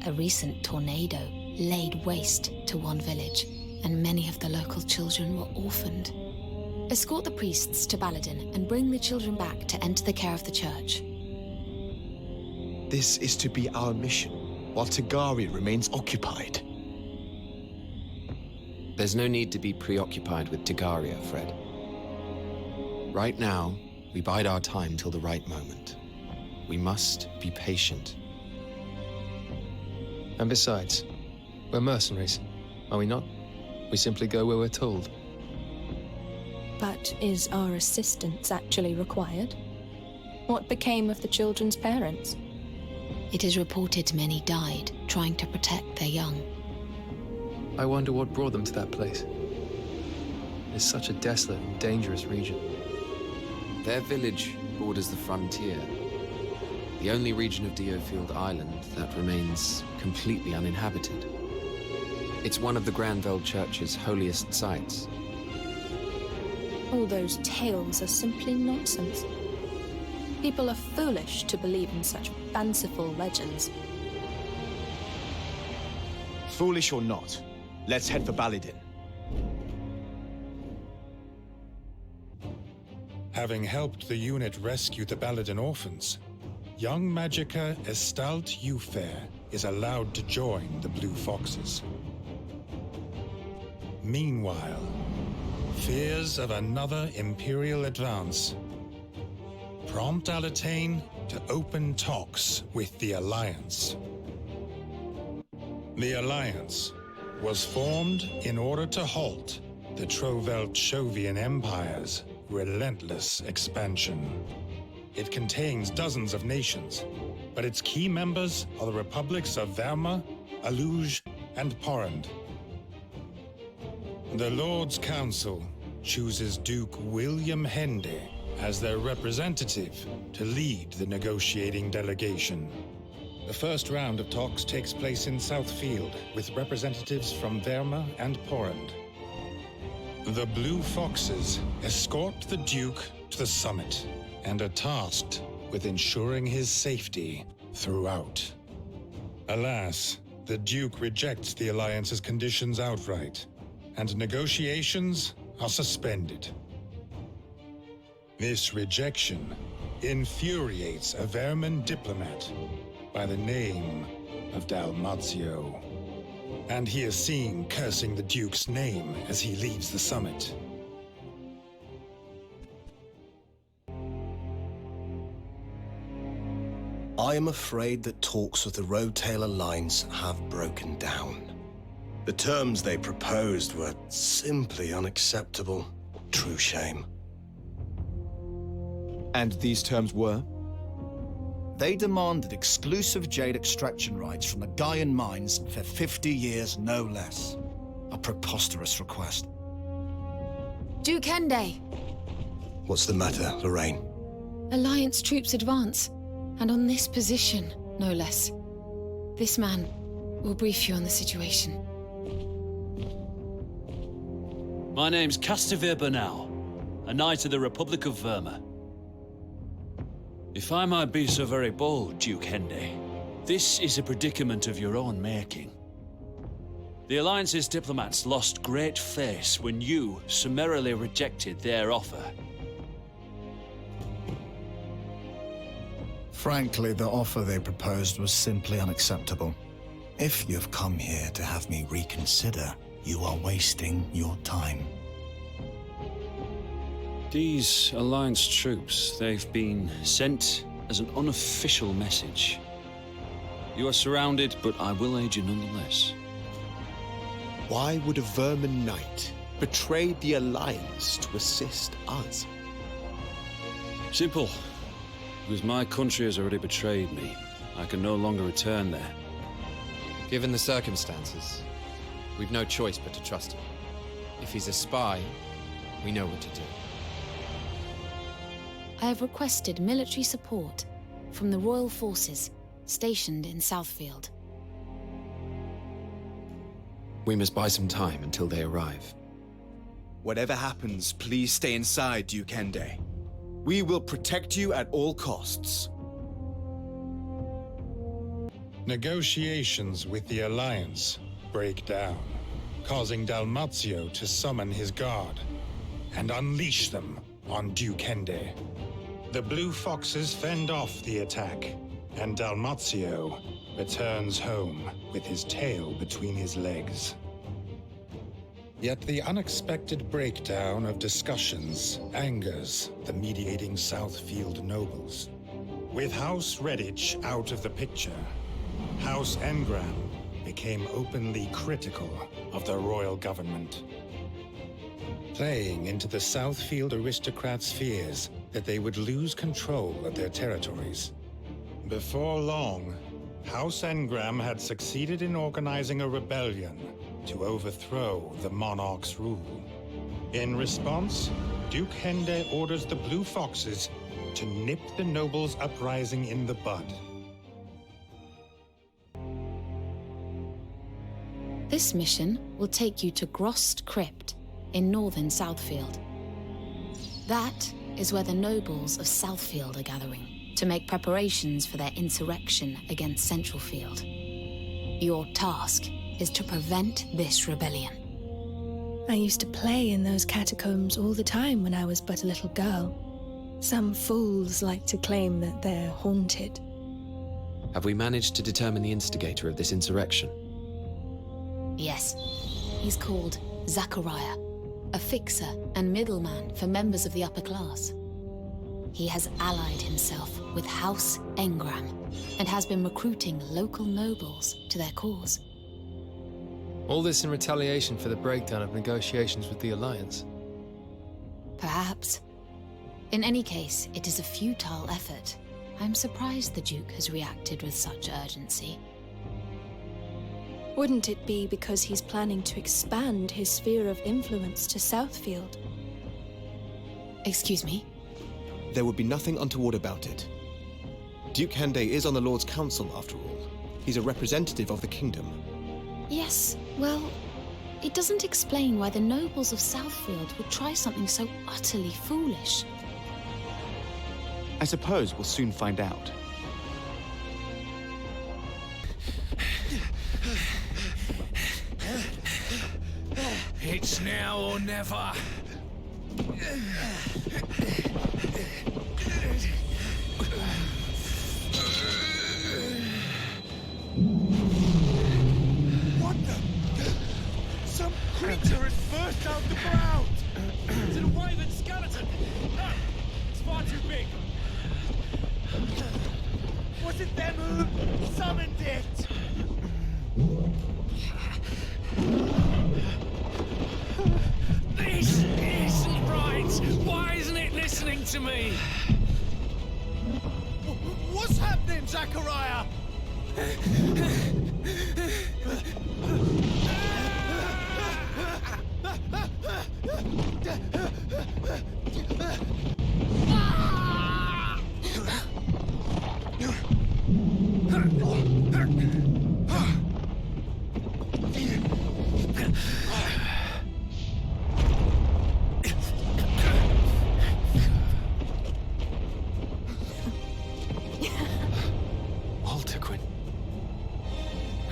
A recent tornado laid waste to one village, and many of the local children were orphaned. Escort the priests to Baladin and bring the children back to enter the care of the church. This is to be our mission, while Tagaria remains occupied. There's no need to be preoccupied with Tagaria, Fred. Right now, we bide our time till the right moment. We must be patient. And besides, we're mercenaries, are we not? We simply go where we're told. But is our assistance actually required? What became of the children's parents? It is reported many died trying to protect their young. I wonder what brought them to that place. It's such a desolate and dangerous region. Their village borders the frontier, the only region of DioField Island that remains completely uninhabited. It's one of the Granville Church's holiest sites. All those tales are simply nonsense. People are foolish to believe in such fanciful legends. Foolish or not, let's head for Baladin. Having helped the unit rescue the Baladin orphans, young Magicka Estalt Ufair is allowed to join the Blue Foxes. Meanwhile, fears of another Imperial advance prompt Alatane to open talks with the Alliance. The Alliance was formed in order to halt the Trovelt-Shovian Empire's relentless expansion. It contains dozens of nations, but its key members are the republics of Verma, Aluj, and Porrand. The Lord's Council chooses Duke William Hende as their representative to lead the negotiating delegation. The first round of talks takes place in Southfield with representatives from Verma and Porrand. The Blue Foxes escort the Duke to the summit and are tasked with ensuring his safety throughout. Alas, the Duke rejects the Alliance's conditions outright, and negotiations are suspended. This rejection infuriates a Vermin diplomat by the name of Dalmazio, and he is seen cursing the Duke's name as he leaves the summit. I am afraid that talks with the Roadtail Alliance have broken down. The terms they proposed were simply unacceptable. True shame. And these terms were? They demanded exclusive jade extraction rights from the Gaian mines for 50 years, no less. A preposterous request. Duke Hende! What's the matter, Lorraine? Alliance troops advance, and on this position, no less. This man will brief you on the situation. My name's Castivir Bernal, a knight of the Republic of Verma. If I might be so very bold, Duke Hende, this is a predicament of your own making. The Alliance's diplomats lost great face when you summarily rejected their offer. Frankly, the offer they proposed was simply unacceptable. If you've come here to have me reconsider, you are wasting your time. These Alliance troops, they've been sent as an unofficial message. You are surrounded, but I will aid you nonetheless. Why would a vermin knight betray the Alliance to assist us? Simple. Because my country has already betrayed me. I can no longer return there. Given the circumstances, we've no choice but to trust him. If he's a spy, we know what to do. I have requested military support from the royal forces stationed in Southfield. We must buy some time until they arrive. Whatever happens, please stay inside, Duke-Hende. We will protect you at all costs. Negotiations with the Alliance break down, causing Dalmazio to summon his guard and unleash them on Duke-Hende. The Blue Foxes fend off the attack, and Dalmazio returns home with his tail between his legs. Yet the unexpected breakdown of discussions angers the mediating Southfield nobles. With House Redditch out of the picture, House Engram became openly critical of the royal government, playing into the Southfield aristocrats' fears that they would lose control of their territories. Before long, House Engram had succeeded in organizing a rebellion to overthrow the monarch's rule. In response, Duke Hende orders the Blue Foxes to nip the nobles' uprising in the bud. This mission will take you to Grost Crypt in northern Southfield. That is where the nobles of Southfield are gathering to make preparations for their insurrection against Centralfield. Your task is to prevent this rebellion. I used to play in those catacombs all the time when I was but a little girl. Some fools like to claim that they're haunted. Have we managed to determine the instigator of this insurrection? Yes, he's called Zachariah, a fixer and middleman for members of the upper class. He has allied himself with House Engram and has been recruiting local nobles to their cause. All this in retaliation for the breakdown of negotiations with the Alliance? Perhaps. In any case, it is a futile effort. I'm surprised the Duke has reacted with such urgency. Wouldn't it be because he's planning to expand his sphere of influence to Southfield? Excuse me? There would be nothing untoward about it. Duke Hende is on the Lord's Council, after all. He's a representative of the kingdom. Yes, well, it doesn't explain why the nobles of Southfield would try something so utterly foolish. I suppose we'll soon find out. It's now or never. What the? Some creature has burst out the ground! Is it a wyvern skeleton? No! It's far too big! Was it them who summoned it? This isn't right! Why isn't it listening to me? What's happening, Zachariah?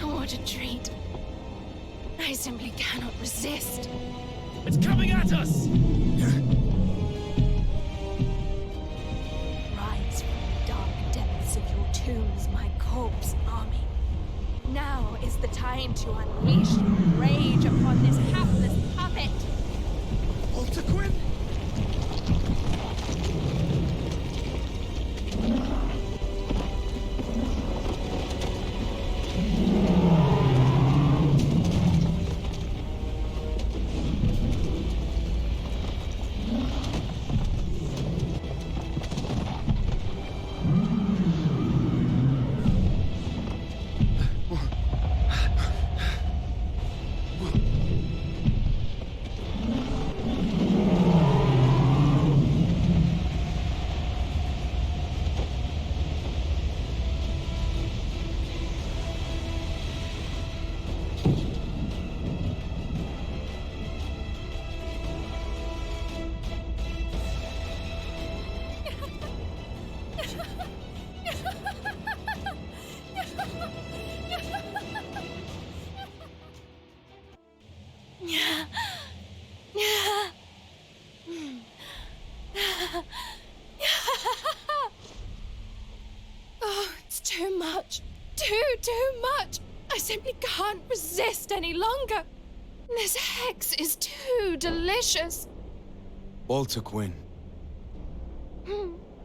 What a treat. I simply cannot resist. It's coming at us! Rise from the dark depths of your tombs, my corpse army. Now is the time to unleash your rage upon this hapless puppet. Altaquin? much! I simply can't resist any longer! This hex is too delicious! Walter Quinn.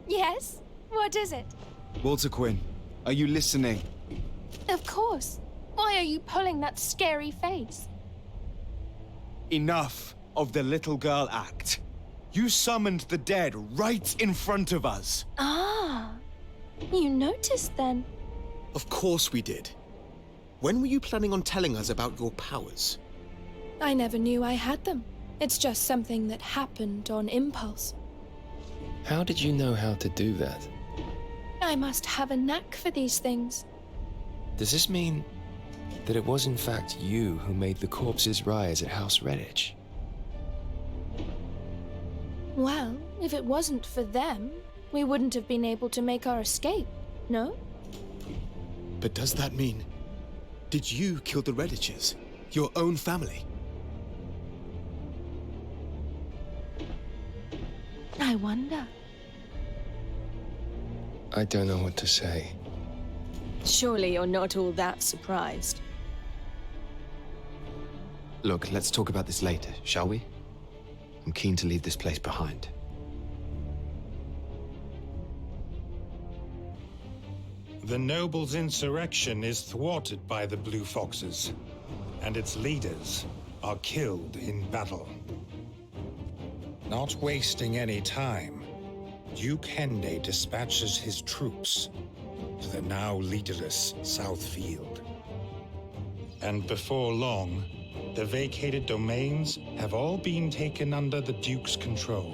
Yes? What is it? Walter Quinn, are you listening? Of course. Why are you pulling that scary face? Enough of the little girl act. You summoned the dead right in front of us. Ah, you noticed then? Of course we did. When were you planning on telling us about your powers? I never knew I had them. It's just something that happened on impulse. How did you know how to do that? I must have a knack for these things. Does this mean that it was in fact you who made the corpses rise at House Redditch? Well, if it wasn't for them, we wouldn't have been able to make our escape, no? But does that mean... Did you kill the Redditches? Your own family? I wonder. I don't know what to say. Surely you're not all that surprised. Look, let's talk about this later, shall we? I'm keen to leave this place behind. The nobles' insurrection is thwarted by the Blue Foxes, and its leaders are killed in battle. Not wasting any time, Duke Hende dispatches his troops to the now leaderless Southfield. And before long, the vacated domains have all been taken under the Duke's control.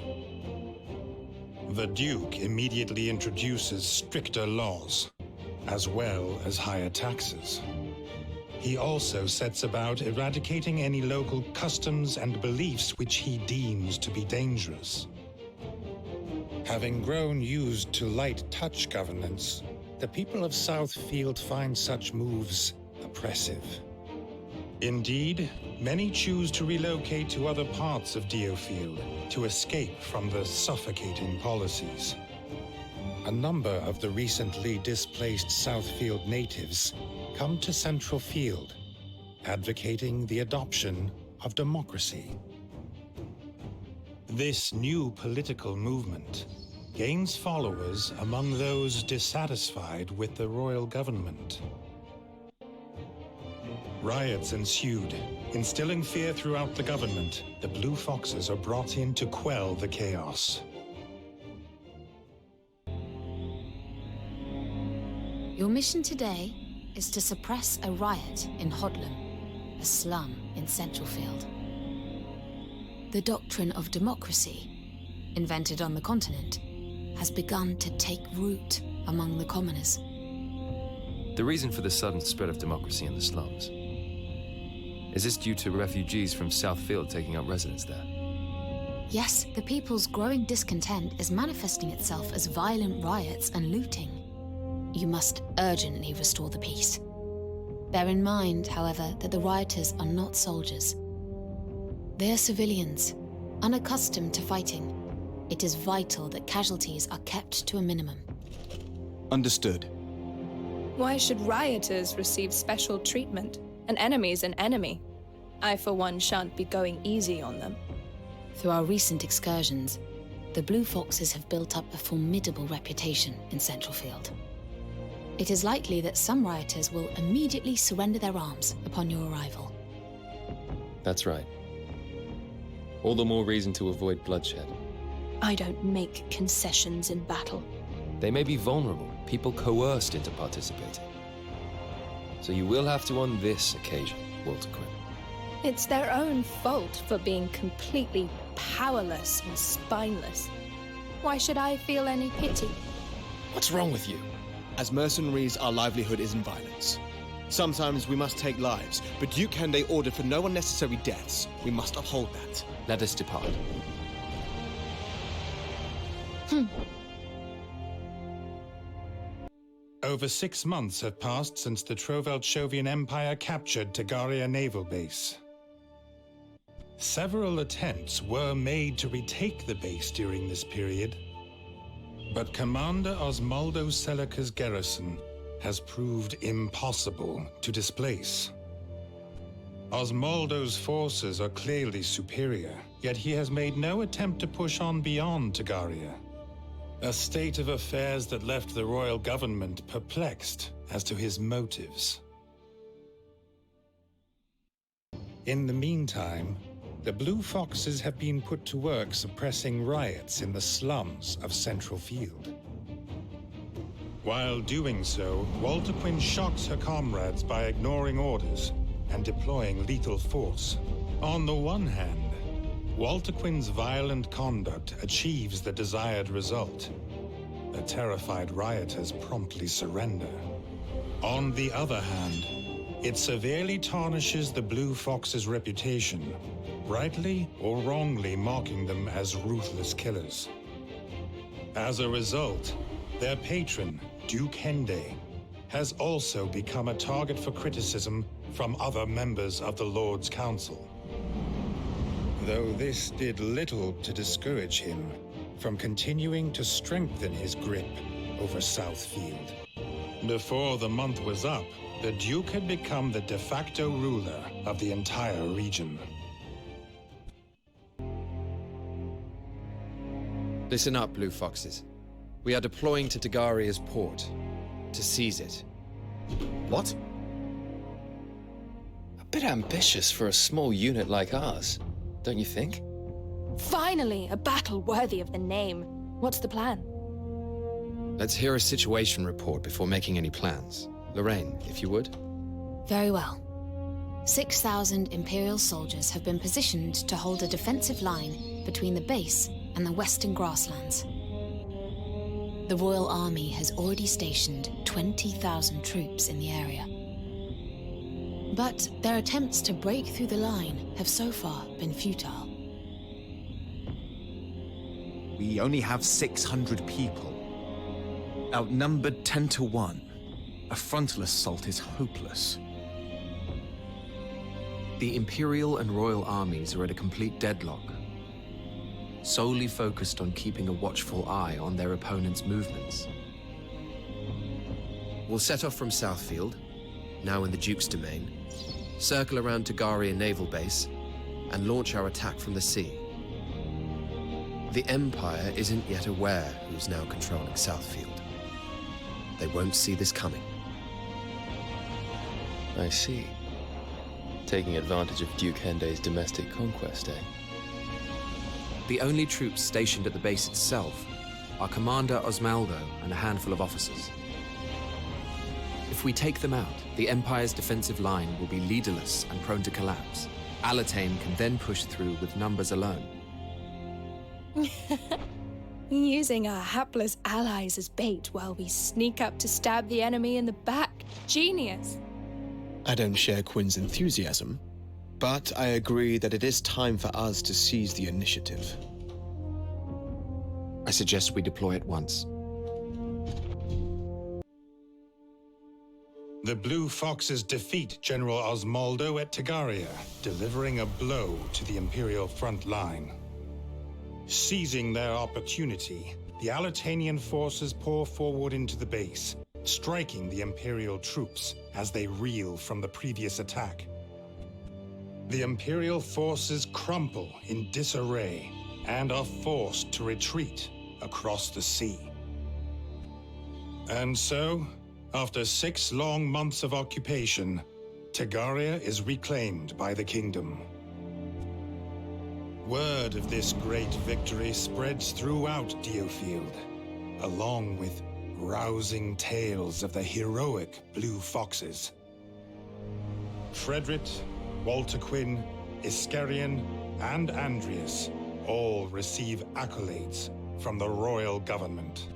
The Duke immediately introduces stricter laws, as well as higher taxes. He also sets about eradicating any local customs and beliefs which he deems to be dangerous. Having grown used to light touch governance, the people of Southfield find such moves oppressive. Indeed, many choose to relocate to other parts of DioField to escape from the suffocating policies. A number of the recently displaced Southfield natives come to Central Field, advocating the adoption of democracy. This new political movement gains followers among those dissatisfied with the royal government. Riots ensued. Instilling fear throughout the government, the Blue Foxes are brought in to quell the chaos. Your mission today is to suppress a riot in Hodlam, a slum in Central Field. The doctrine of democracy, invented on the continent, has begun to take root among the commoners. The reason for the sudden spread of democracy in the slums? Is this due to refugees from Southfield taking up residence there? Yes, the people's growing discontent is manifesting itself as violent riots and looting. You must urgently restore the peace. Bear in mind, however, that the rioters are not soldiers. They are civilians, unaccustomed to fighting. It is vital that casualties are kept to a minimum. Understood. Why should rioters receive special treatment? An enemy's an enemy. I, for one, shan't be going easy on them. Through our recent excursions, the Blue Foxes have built up a formidable reputation in Central Field. It is likely that some rioters will immediately surrender their arms upon your arrival. That's right. All the more reason to avoid bloodshed. I don't make concessions in battle. They may be vulnerable, people coerced into participating. So you will have to on this occasion, Walter Quinn. It's their own fault for being completely powerless and spineless. Why should I feel any pity? What's wrong with you? As mercenaries, our livelihood is in violence. Sometimes we must take lives, but Duke Hende ordered for no unnecessary deaths. We must uphold that. Let us depart. Over 6 months have passed since the Troveldshovian Empire captured Tagaria Naval Base. Several attempts were made to retake the base during this period, but Commander Osmaldo Selica's garrison has proved impossible to displace. Osmaldo's forces are clearly superior, yet he has made no attempt to push on beyond Tagaria. A state of affairs that left the royal government perplexed as to his motives. In the meantime, the Blue Foxes have been put to work suppressing riots in the slums of Central Field. While doing so, Walter Quinn shocks her comrades by ignoring orders and deploying lethal force. On the one hand, Walter Quinn's violent conduct achieves the desired result. The terrified rioters promptly surrender. On the other hand, it severely tarnishes the Blue Fox's reputation, rightly or wrongly mocking them as ruthless killers. As a result, their patron, Duke Hende, has also become a target for criticism from other members of the Lord's Council. Though this did little to discourage him from continuing to strengthen his grip over Southfield. Before the month was up, the Duke had become the de facto ruler of the entire region. Listen up, Blue Foxes. We are deploying to Tagaria's port, to seize it. What? A bit ambitious for a small unit like ours, don't you think? Finally, a battle worthy of the name. What's the plan? Let's hear a situation report before making any plans. Lorraine, if you would. Very well. 6,000 Imperial soldiers have been positioned to hold a defensive line between the base and the western grasslands. The Royal Army has already stationed 20,000 troops in the area. But their attempts to break through the line have so far been futile. We only have 600 people. Outnumbered 10 to 1. A frontal assault is hopeless. The Imperial and Royal armies are at a complete deadlock, solely focused on keeping a watchful eye on their opponent's movements. We'll set off from Southfield, now in the Duke's domain, circle around Tagaria Naval Base, and launch our attack from the sea. The Empire isn't yet aware who's now controlling Southfield. They won't see this coming. I see. Taking advantage of Duke Hende's domestic conquest, eh? The only troops stationed at the base itself are Commander Osmaldo and a handful of officers. If we take them out, the Empire's defensive line will be leaderless and prone to collapse. Alatain can then push through with numbers alone. Using our hapless allies as bait while we sneak up to stab the enemy in the back. Genius! I don't share Quinn's enthusiasm, but I agree that it is time for us to seize the initiative. I suggest we deploy at once. The Blue Foxes defeat General Osmaldo at Tagaria, delivering a blow to the Imperial front line. Seizing their opportunity, the Alatanian forces pour forward into the base, striking the Imperial troops as they reel from the previous attack. The Imperial forces crumple in disarray and are forced to retreat across the sea. And so, after 6 long months of occupation, Tagaria is reclaimed by the kingdom. Word of this great victory spreads throughout DioField, along with rousing tales of the heroic Blue Foxes. Frederick, Walter Quinn, Iscarian, and Andreas all receive accolades from the royal government.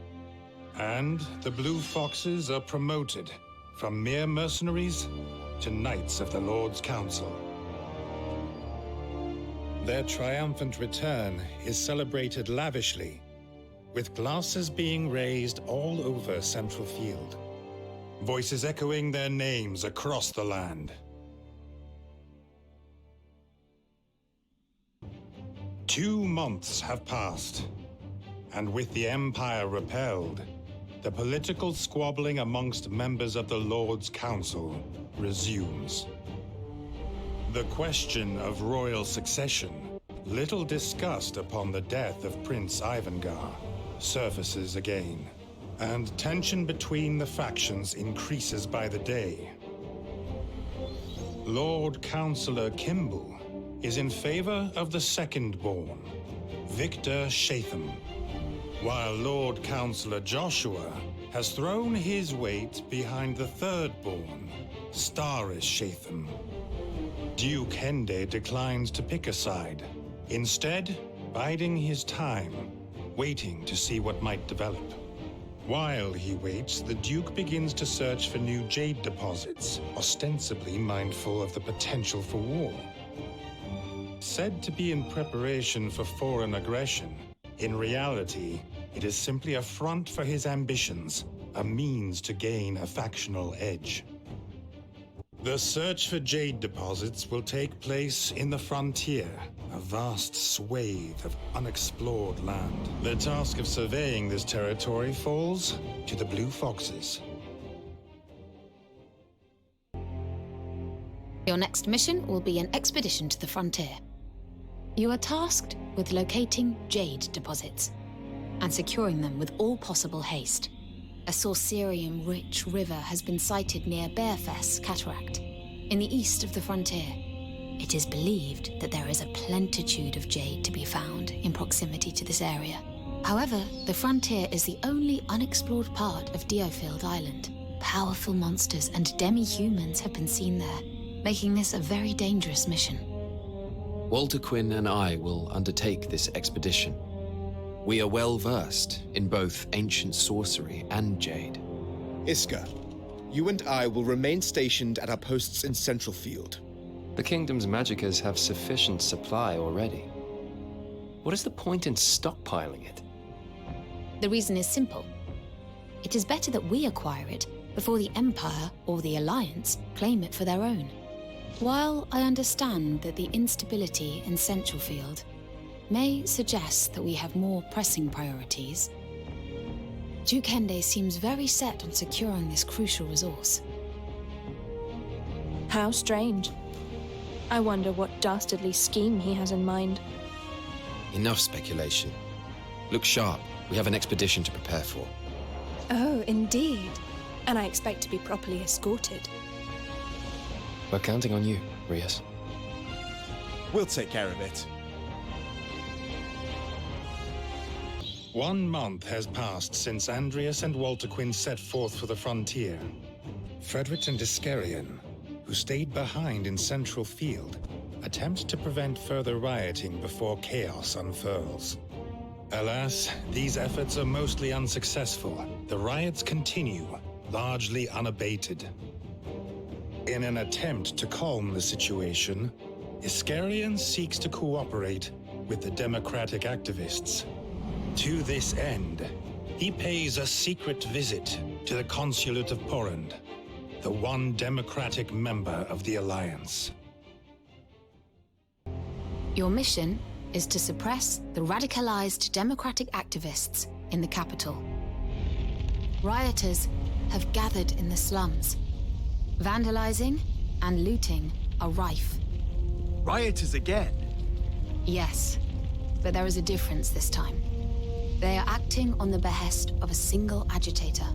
And the Blue Foxes are promoted from mere mercenaries to Knights of the Lord's Council. Their triumphant return is celebrated lavishly, with glasses being raised all over Central Field, voices echoing their names across the land. 2 months have passed, and with the Empire repelled, the political squabbling amongst members of the Lord's Council resumes. The question of royal succession, little discussed upon the death of Prince Ivanka, surfaces again, and tension between the factions increases by the day. Lord Councillor Kimball is in favor of the second-born, Victor Shatham, while Lord Councillor Joshua has thrown his weight behind the third-born, Staris Shatham. Duke Hende declines to pick a side, instead biding his time, waiting to see what might develop. While he waits, the Duke begins to search for new jade deposits, ostensibly mindful of the potential for war. Said to be in preparation for foreign aggression, in reality, it is simply a front for his ambitions, a means to gain a factional edge. The search for jade deposits will take place in the frontier, a vast swathe of unexplored land. The task of surveying this territory falls to the Blue Foxes. Your next mission will be an expedition to the frontier. You are tasked with locating jade deposits and securing them with all possible haste. A Sorcerium-rich river has been sighted near Bearfess Cataract, in the east of the frontier. It is believed that there is a plenitude of jade to be found in proximity to this area. However, the frontier is the only unexplored part of DioField Island. Powerful monsters and demi-humans have been seen there, making this a very dangerous mission. Walter Quinn and I will undertake this expedition. We are well versed in both ancient sorcery and jade. Iska, you and I will remain stationed at our posts in Central Field. The Kingdom's magickas have sufficient supply already. What is the point in stockpiling it? The reason is simple. It is better that we acquire it before the Empire or the Alliance claim it for their own. While I understand that the instability in Central Field may suggest that we have more pressing priorities, Duke Hende seems very set on securing this crucial resource. How strange. I wonder what dastardly scheme he has in mind. Enough speculation. Look sharp. We have an expedition to prepare for. Oh, indeed. And I expect to be properly escorted. We're counting on you, Rias. We'll take care of it. 1 month has passed since Andreas and Walter Quinn set forth for the frontier. Frederick and Iscarian, who stayed behind in Central Field, attempt to prevent further rioting before chaos unfurls. Alas, these efforts are mostly unsuccessful. The riots continue, largely unabated. In an attempt to calm the situation, Iscarian seeks to cooperate with the democratic activists. To this end, he pays a secret visit to the Consulate of Porrand, the one democratic member of the Alliance. Your mission is to suppress the radicalized democratic activists in the capital. Rioters have gathered in the slums. Vandalizing and looting are rife. Rioters again? Yes, but there is a difference this time. They are acting on the behest of a single agitator.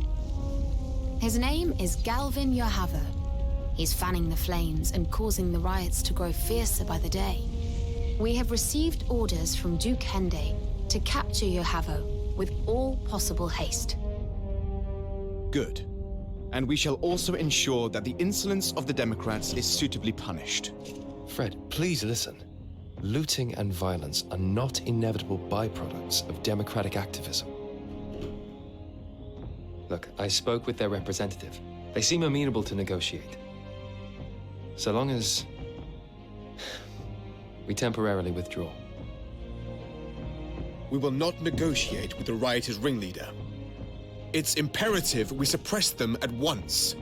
His name is Galvin Yohavo. He's fanning the flames and causing the riots to grow fiercer by the day. We have received orders from Duke Hende to capture Yohavo with all possible haste. Good. And we shall also ensure that the insolence of the Democrats is suitably punished. Fred, please listen. Looting and violence are not inevitable byproducts of democratic activism. Look, I spoke with their representative. They seem amenable to negotiate. So long as we temporarily withdraw. We will not negotiate with the rioters' ringleader. It's imperative we suppress them at once.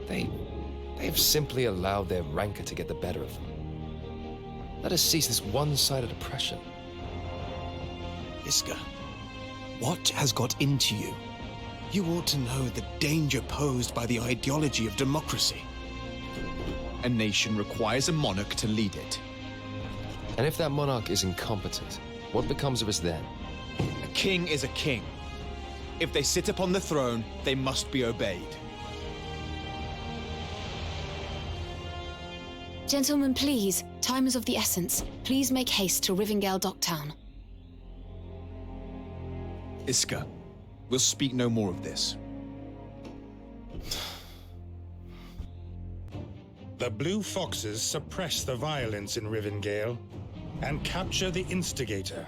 They've simply allowed their rancor to get the better of them. Let us cease this one-sided oppression. Iska, What has got into you? You ought to know the danger posed by the ideology of democracy. A nation requires a monarch to lead it. And if that monarch is incompetent, what becomes of us then? A king is a king. If they sit upon the throne, they must be obeyed. Gentlemen, please. Time is of the essence. Please make haste to Rivendell Docktown. Iska, we'll speak no more of this. The Blue Foxes suppress the violence in Rivendell and capture the instigator,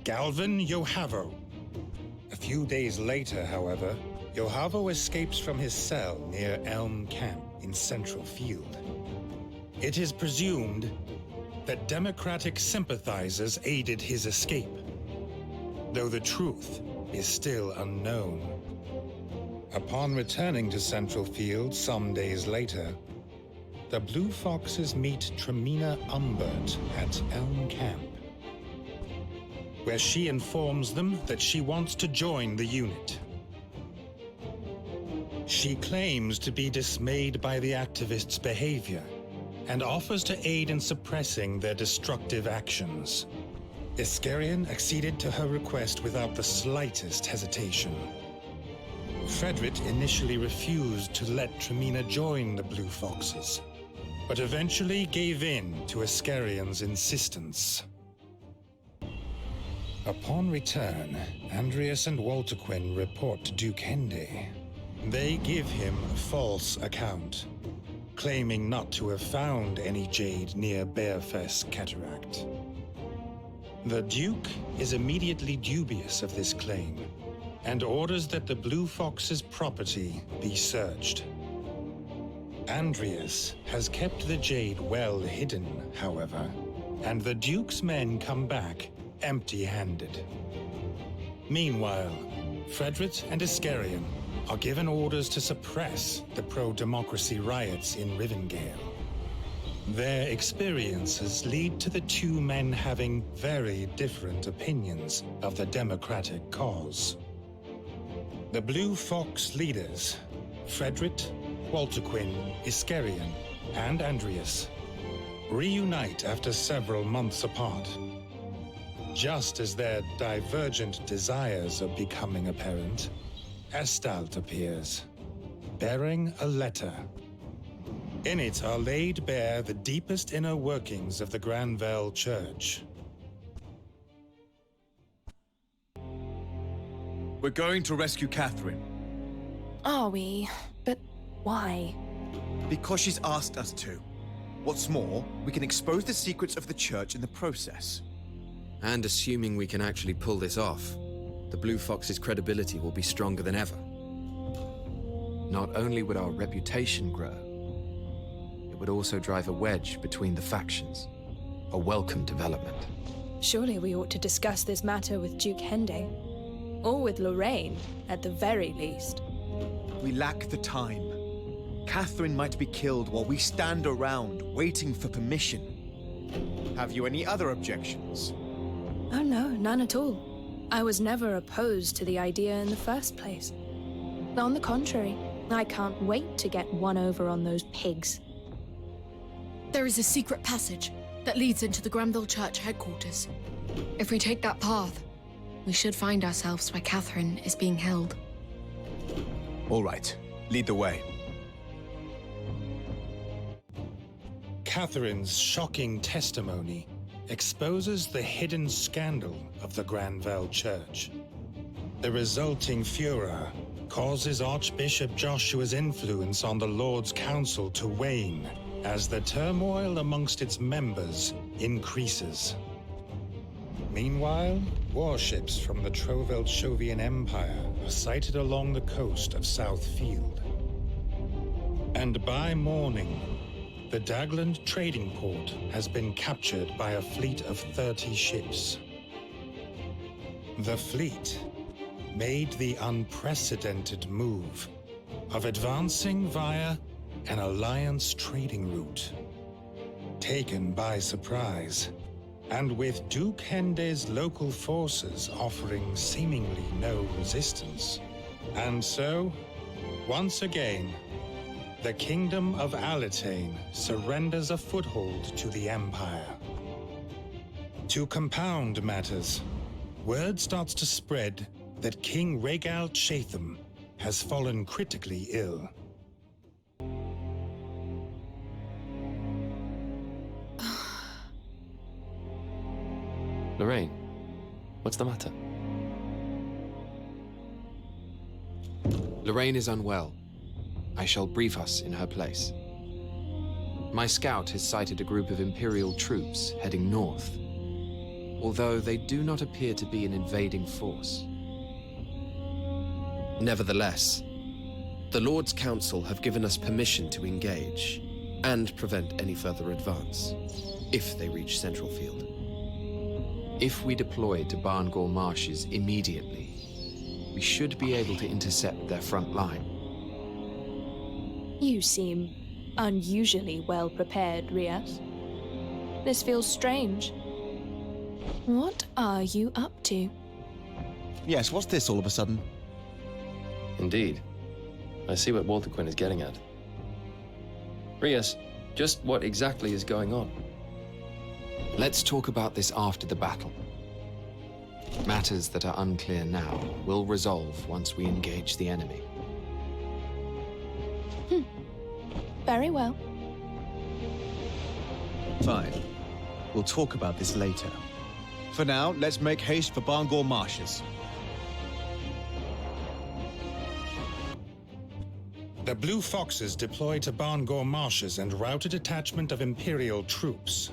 Galvin Yohavo. A few days later, however, Yohavo escapes from his cell near Elm Camp in Central Field. It is presumed that Democratic sympathizers aided his escape, though the truth is still unknown. Upon returning to Central Field some days later, the Blue Foxes meet Tremina Umbert at Elm Camp, where she informs them that she wants to join the unit. She claims to be dismayed by the activists' behavior and offers to aid in suppressing their destructive actions. Iscarian acceded to her request without the slightest hesitation. Frederick initially refused to let Tremina join the Blue Foxes, but eventually gave in to Iscarian's insistence. Upon return, Andreas and Walterquin report to Duke Hende. They give him a false account, claiming not to have found any jade near Bearfest Cataract. The Duke is immediately dubious of this claim and orders that the Blue Fox's property be searched. Andreas has kept the jade well hidden, however, and the Duke's men come back empty-handed. Meanwhile, Frederick and Iscarian are given orders to suppress the pro-democracy riots in Rivendell. Their experiences lead to the two men having very different opinions of the democratic cause. The Blue Fox leaders, Frederick, Walterquin, Iscarian, and Andreas, reunite after several months apart. Just as their divergent desires are becoming apparent, Estalt appears, bearing a letter. In it are laid bare the deepest inner workings of the Granvelle Church. We're going to rescue Catherine. Are we? But why? Because she's asked us to. What's more, we can expose the secrets of the Church in the process. And assuming we can actually pull this off, the Blue Fox's credibility will be stronger than ever. Not only would our reputation grow, it would also drive a wedge between the factions. A welcome development. Surely we ought to discuss this matter with Duke Hende. Or with Lorraine, at the very least. We lack the time. Catherine might be killed while we stand around waiting for permission. Have you any other objections? Oh no, none at all. I was never opposed to the idea in the first place. On the contrary, I can't wait to get one over on those pigs. There is a secret passage that leads into the Granville Church headquarters. If we take that path, we should find ourselves where Catherine is being held. All right, lead the way. Catherine's shocking testimony exposes the hidden scandal of the Granvelle Church. The resulting furor causes Archbishop Joshua's influence on the Lord's Council to wane as the turmoil amongst its members increases. Meanwhile, warships from the Trovelt-Shovian Empire are sighted along the coast of South Field. And by morning, the Dagland trading port has been captured by a fleet of 30 ships. The fleet made the unprecedented move of advancing via an alliance trading route. Taken by surprise, And with Duke Hende's local forces offering seemingly no resistance. And so, once again, the Kingdom of Alatane surrenders a foothold to the Empire. To compound matters, word starts to spread that King Rhaegal Chatham has fallen critically ill. Lorraine, what's the matter? Lorraine is unwell. I shall brief us in her place. My scout has sighted a group of Imperial troops heading north, although they do not appear to be an invading force. Nevertheless, the Lord's Council have given us permission to engage and prevent any further advance, if they reach Central Field. If we deploy to Barngor Marshes immediately, we should be able to intercept their front line. You seem unusually well prepared, Rias. This feels strange. What are you up to? Yes, what's this all of a sudden? Indeed. I see what Walter Quinn is getting at. Rias, just what exactly is going on? Let's talk about this after the battle. Matters that are unclear now will resolve once we engage the enemy. Very well. Fine. We'll talk about this later. For now, let's make haste for Barngor Marshes. The Blue Foxes deployed to Barngor Marshes and routed a detachment of Imperial troops.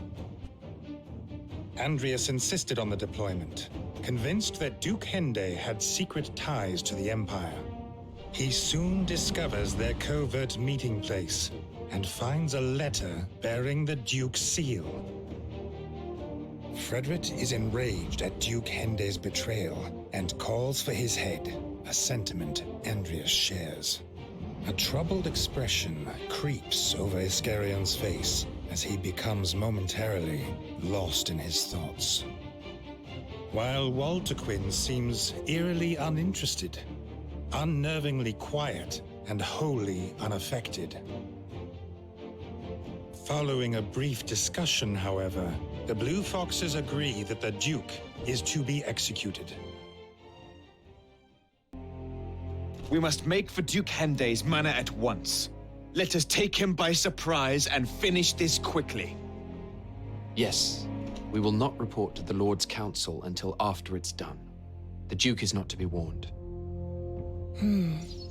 Andreas insisted on the deployment, convinced that Duke Hende had secret ties to the Empire. He soon discovers their covert meeting place and finds a letter bearing the Duke's seal. Frederick is enraged at Duke Hende's betrayal and calls for his head, a sentiment Andreas shares. A troubled expression creeps over Iscarion's face as he becomes momentarily lost in his thoughts. While Walter Quinn seems eerily uninterested, unnervingly quiet, and wholly unaffected. Following a brief discussion, however, the Blue Foxes agree that the Duke is to be executed. We must make for Duke Hende's manor at once. Let us take him by surprise and finish this quickly. Yes, we will not report to the Lord's Council until after it's done. The Duke is not to be warned.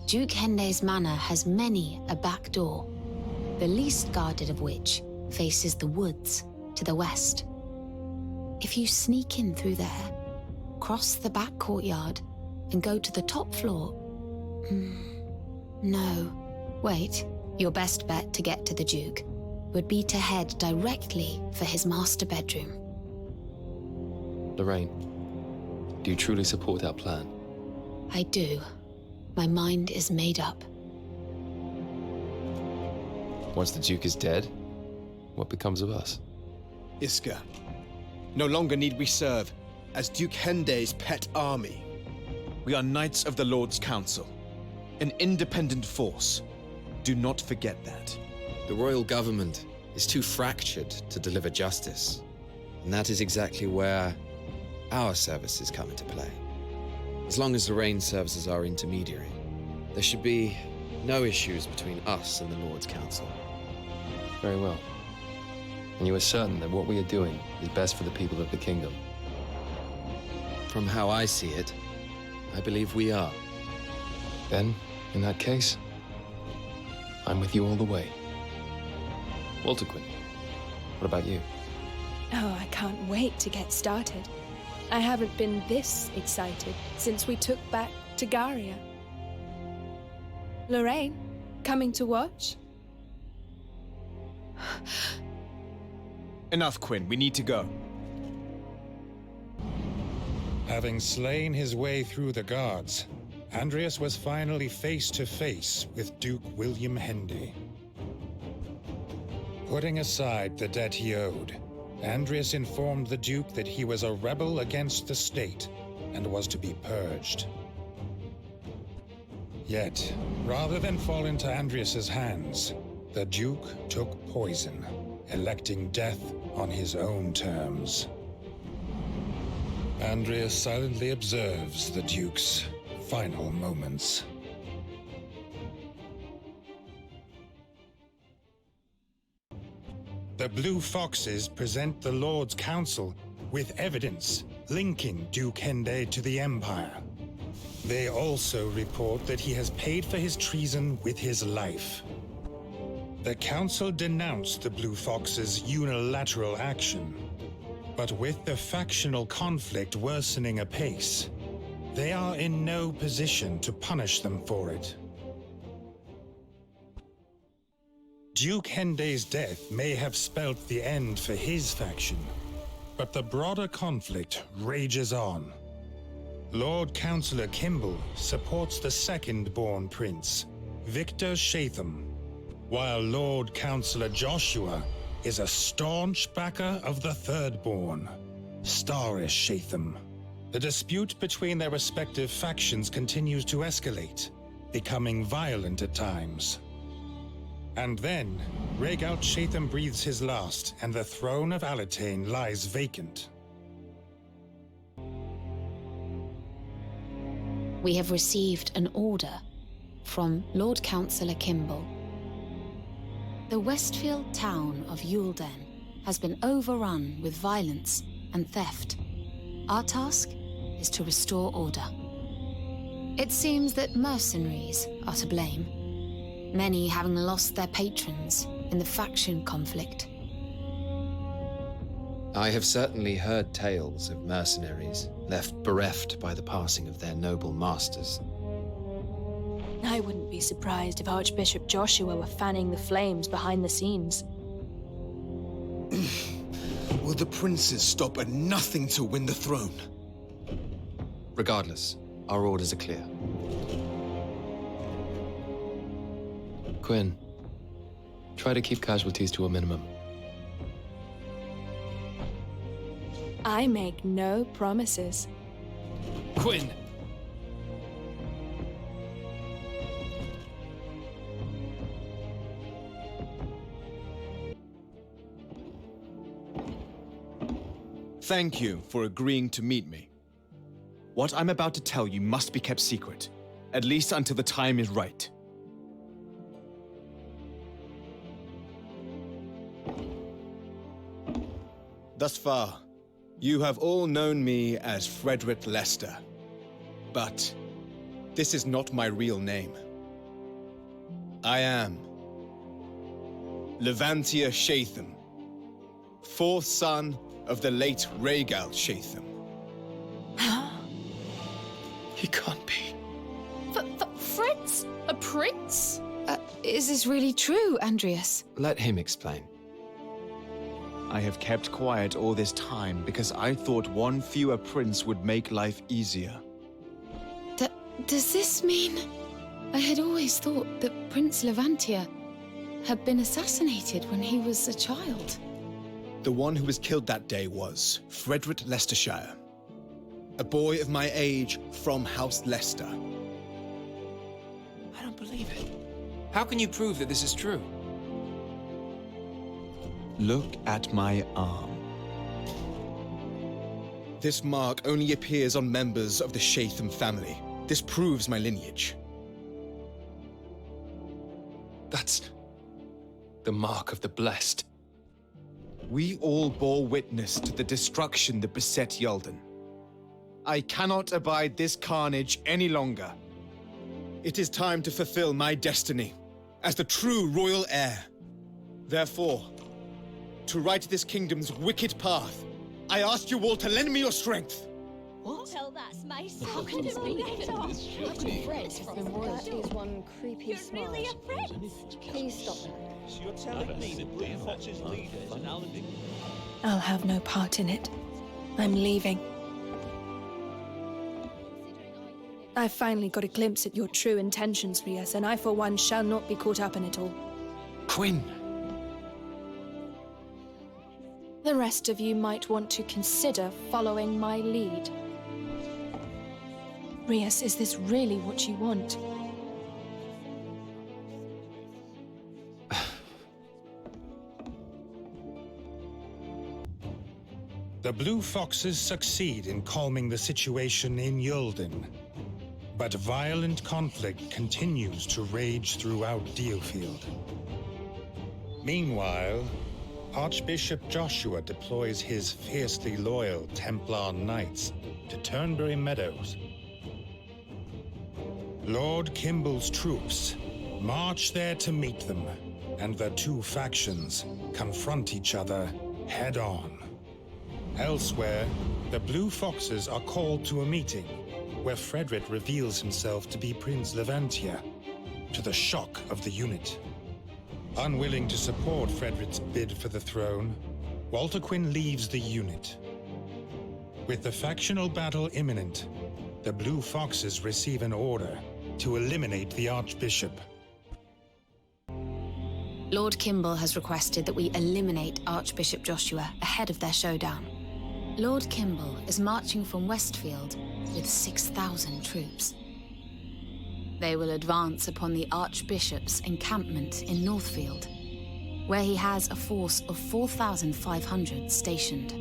Duke Hende's manor has many a back door, the least guarded of which faces the woods to the west. If you sneak in through there, cross the back courtyard, and go to the top floor... No. Wait. Your best bet to get to the Duke would be to head directly for his master bedroom. Lorraine, do you truly support our plan? I do. My mind is made up. Once the Duke is dead, what becomes of us? Iska, no longer need we serve as Duke Hende's pet army. We are Knights of the Lord's Council, an independent force. Do not forget that. The royal government is too fractured to deliver justice, and that is exactly where our services come into play. As long as Lorraine serves as our intermediary, there should be no issues between us and the Lord's Council. Very well. And you are certain that what we are doing is best for the people of the kingdom? From how I see it, I believe we are. Then, in that case, I'm with you all the way. Walter Quinn, what about you? Oh, I can't wait to get started. I haven't been this excited since we took back Tagaria. Lorraine, coming to watch? Enough, Quinn. We need to go. Having slain his way through the guards, Andreas was finally face to face with Duke William Hende. Putting aside the debt he owed, Andrias informed the Duke that he was a rebel against the state and was to be purged. Yet, rather than fall into Andrias's hands, the Duke took poison, electing death on his own terms. Andrias silently observes the Duke's final moments. The Blue Foxes present the Lord's Council with evidence linking Duke Hende to the Empire. They also report that he has paid for his treason with his life. The Council denounced the Blue Foxes' unilateral action, but with the factional conflict worsening apace, they are in no position to punish them for it. Duke Hende's death may have spelt the end for his faction, but the broader conflict rages on. Lord Councillor Kimball supports the second-born prince, Victor Shatham, while Lord Councillor Joshua is a staunch backer of the third-born, Starish Shatham. The dispute between their respective factions continues to escalate, becoming violent at times. And then, Rhaegal Shatham breathes his last, and the throne of Alatane lies vacant. We have received an order from Lord Councillor Kimball. The Westfield town of Eulden has been overrun with violence and theft. Our task is to restore order. It seems that mercenaries are to blame, many having lost their patrons in the faction conflict. I have certainly heard tales of mercenaries left bereft by the passing of their noble masters. I wouldn't be surprised if Archbishop Joshua were fanning the flames behind the scenes. Will the princes stop at nothing to win the throne? Regardless, our orders are clear. Quinn, try to keep casualties to a minimum. I make no promises. Quinn! Thank you for agreeing to meet me. What I'm about to tell you must be kept secret, at least until the time is right. Thus far, you have all known me as Frederick Lester. But this is not my real name. I am Levantia Shatham, fourth son of the late Rhaegal Shatham. He can't be. Fritz? A prince? Is this really true, Andrias? Let him explain. I have kept quiet all this time because I thought one fewer prince would make life easier. Does this mean... I had always thought that Prince Levantia had been assassinated when he was a child. The one who was killed that day was Frederick Leicestershire, a boy of my age from House Leicester. I don't believe it. How can you prove that this is true? Look at my arm. This mark only appears on members of the Shatham family. This proves my lineage. That's the mark of the blessed. We all bore witness to the destruction that beset Eulden. I cannot abide this carnage any longer. It is time to fulfill my destiny as the true royal heir. Therefore, to right this kingdom's wicked path, I ask you all to lend me your strength. What? Well, that's my son. How can this be? That is one creepy smile. Really a prince? Please stop that. You're telling me that Blue Fox's leaders and Alan... I'll have no part in it. I'm leaving. I've finally got a glimpse at your true intentions, Rias, and I for one shall not be caught up in it all. Quinn! The rest of you might want to consider following my lead. Rias, is this really what you want? The Blue Foxes succeed in calming the situation in Yulden, but violent conflict continues to rage throughout DioField. Meanwhile, Archbishop Joshua deploys his fiercely loyal Templar Knights to Turnberry Meadows. Lord Kimball's troops march there to meet them, and the two factions confront each other head-on. Elsewhere, the Blue Foxes are called to a meeting, where Frederick reveals himself to be Prince Levantia, to the shock of the unit. Unwilling to support Frederick's bid for the throne, Walter Quinn leaves the unit. With the factional battle imminent, the Blue Foxes receive an order to eliminate the Archbishop. Lord Kimball has requested that we eliminate Archbishop Joshua ahead of their showdown. Lord Kimball is marching from Westfield with 6,000 troops. They will advance upon the Archbishop's encampment in Northfield, where he has a force of 4,500 stationed.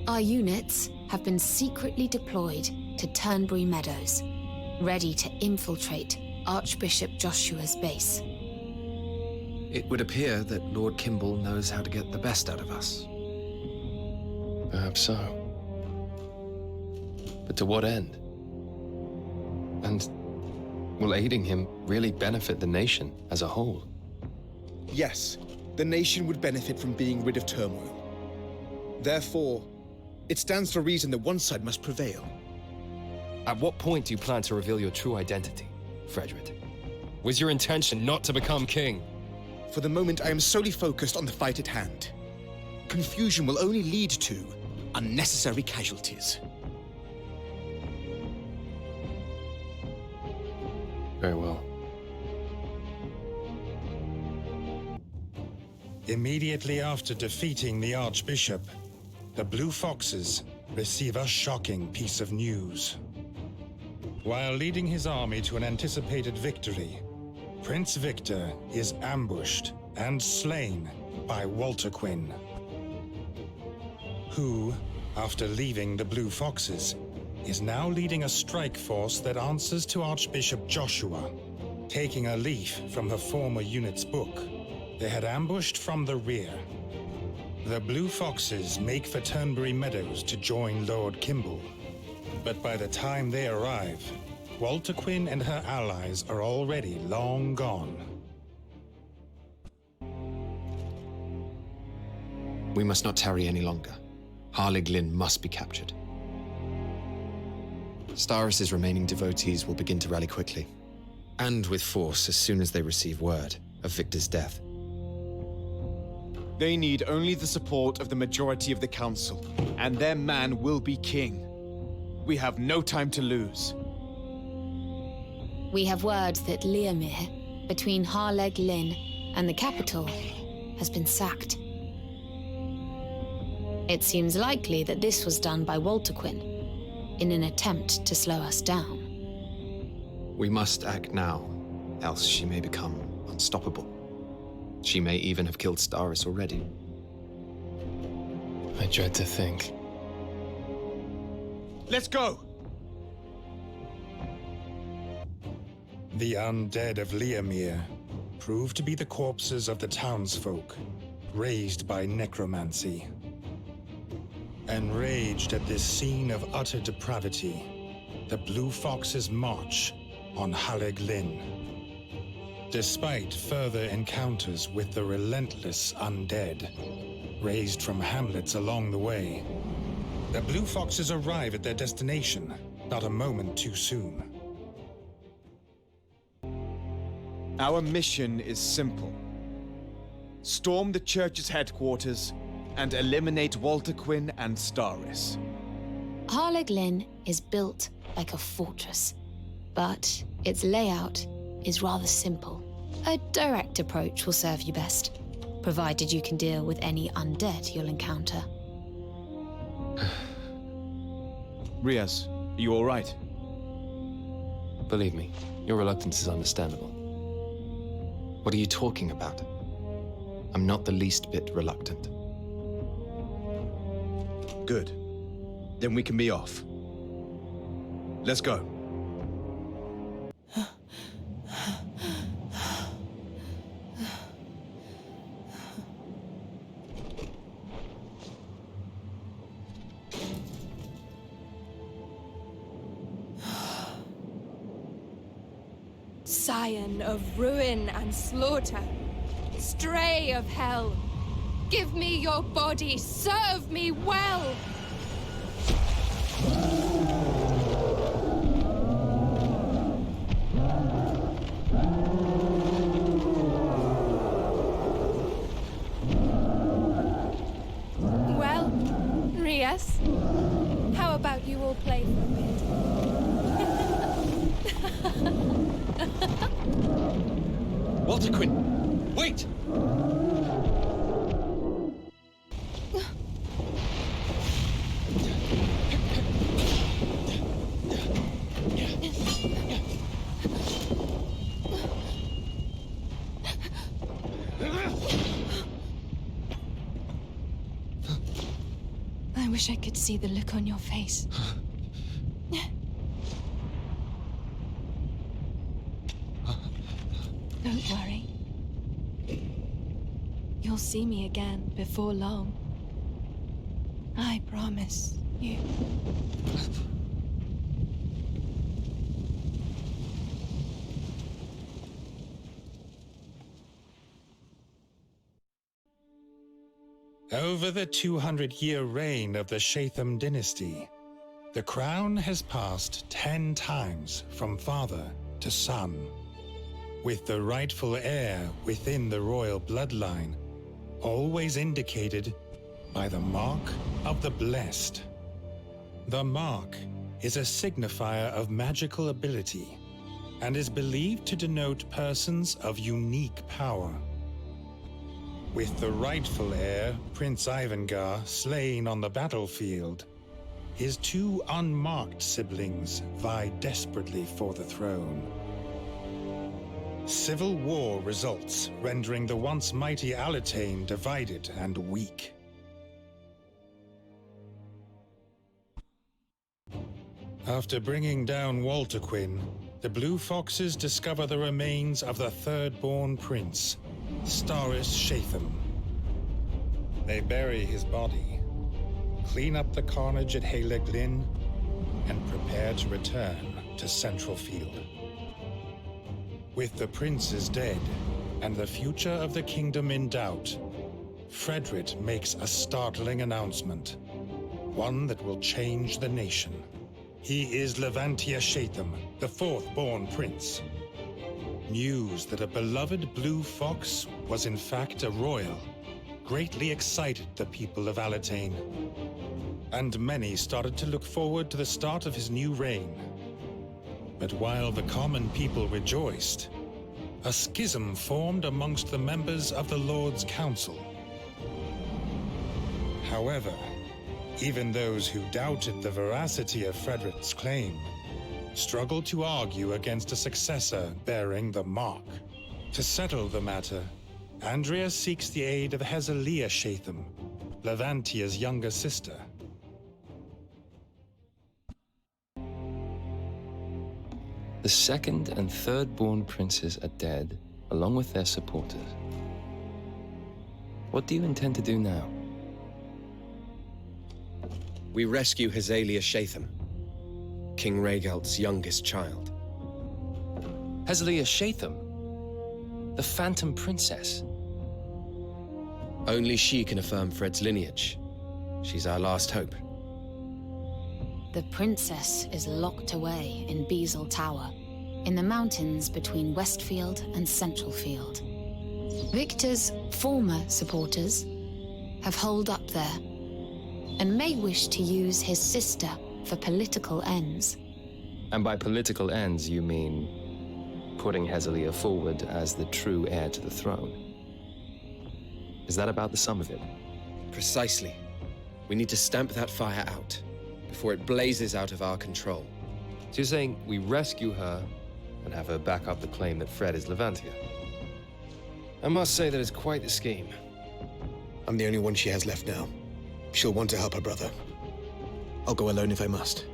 Our units have been secretly deployed to Turnberry Meadows, ready to infiltrate Archbishop Joshua's base. It would appear that Lord Kimball knows how to get the best out of us. Perhaps so. But to what end? And will aiding him really benefit the nation as a whole? Yes, the nation would benefit from being rid of turmoil. Therefore, it stands to reason that one side must prevail. At what point do you plan to reveal your true identity, Frederick? Was your intention not to become king? For the moment, I am solely focused on the fight at hand. Confusion will only lead to unnecessary casualties. Very well. Immediately after defeating the Archbishop, the Blue Foxes receive a shocking piece of news. While leading his army to an anticipated victory, Prince Victor is ambushed and slain by Walter Quinn, who, after leaving the Blue Foxes, is now leading a strike force that answers to Archbishop Joshua. Taking a leaf from her former unit's book, they had ambushed from the rear. The Blue Foxes make for Turnberry Meadows to join Lord Kimball. But by the time they arrive, Walter Quinn and her allies are already long gone. We must not tarry any longer. Harlig Lin must be captured. Staris's remaining devotees will begin to rally quickly, and with force as soon as they receive word of Victor's death. They need only the support of the majority of the council, and their man will be king. We have no time to lose. We have word that Leomir, between Harleg Lin and the capital, has been sacked. It seems likely that this was done by Walter Quinn, in an attempt to slow us down. We must act now, else she may become unstoppable. She may even have killed Staris already. I dread to think. Let's go! The undead of Leomir proved to be the corpses of the townsfolk, raised by necromancy. Enraged at this scene of utter depravity, the Blue Foxes march on Harlig Lin. Despite further encounters with the relentless undead, raised from hamlets along the way, the Blue Foxes arrive at their destination not a moment too soon. Our mission is simple. Storm the church's headquarters and eliminate Walter Quinn and Staris. Harleg Lin is built like a fortress, but its layout is rather simple. A direct approach will serve you best. provided you can deal with any undead you'll encounter. Riaz, are you all right? Believe me, your reluctance is understandable. What are you talking about? I'm not the least bit reluctant. Good. Then we can be off. Let's go. Scion of ruin and slaughter, stray of hell, give me your body, serve me well! Well, Riaz, how about you all play for a bit? Walter Quinn, wait! I wish I could see the look on your face. Don't worry. You'll see me again before long. I promise you. Over the 200-year reign of the Shatham dynasty, the crown has passed 10 times from father to son, with the rightful heir within the royal bloodline always indicated by the Mark of the Blessed. The Mark is a signifier of magical ability and is believed to denote persons of unique power. With the rightful heir, Prince Ivanka, slain on the battlefield, his 2 unmarked siblings vie desperately for the throne. Civil war results, rendering the once mighty Alatain divided and weak. After bringing down Walter Quinn, the Blue Foxes discover the remains of the third-born prince, Staris Shatham. They bury his body, clean up the carnage at Haleg Lynn, and prepare to return to Central Field. With the princes dead and the future of the kingdom in doubt, Frederick makes a startling announcement, one that will change the nation. He is Levantia Shatham, the 4th-born prince. News that a beloved blue fox was in fact a royal greatly excited the people of Alatain, and many started to look forward to the start of his new reign. But while the common people rejoiced, a schism formed amongst the members of the Lord's Council. However, even those who doubted the veracity of Frederick's claim struggled to argue against a successor bearing the mark. To settle the matter, Andrea seeks the aid of Hezelia Shatham, Levantia's younger sister. The 2nd and 3rd-born princes are dead, along with their supporters. What do you intend to do now? We rescue Hezelia Shatham, King Rhaegal's youngest child. Hezelia Shatham? The Phantom Princess? Only she can affirm Fred's lineage. She's our last hope. The princess is locked away in Beazle Tower, in the mountains between Westfield and Centralfield. Victor's former supporters have holed up there, and may wish to use his sister for political ends. And by political ends, you mean putting Hezelia forward as the true heir to the throne? Is that about the sum of it? Precisely. We need to stamp that fire out before it blazes out of our control. So you're saying we rescue her and have her back up the claim that Fred is Levantia? I must say that it's quite the scheme. I'm the only one she has left now. She'll want to help her brother. I'll go alone if I must.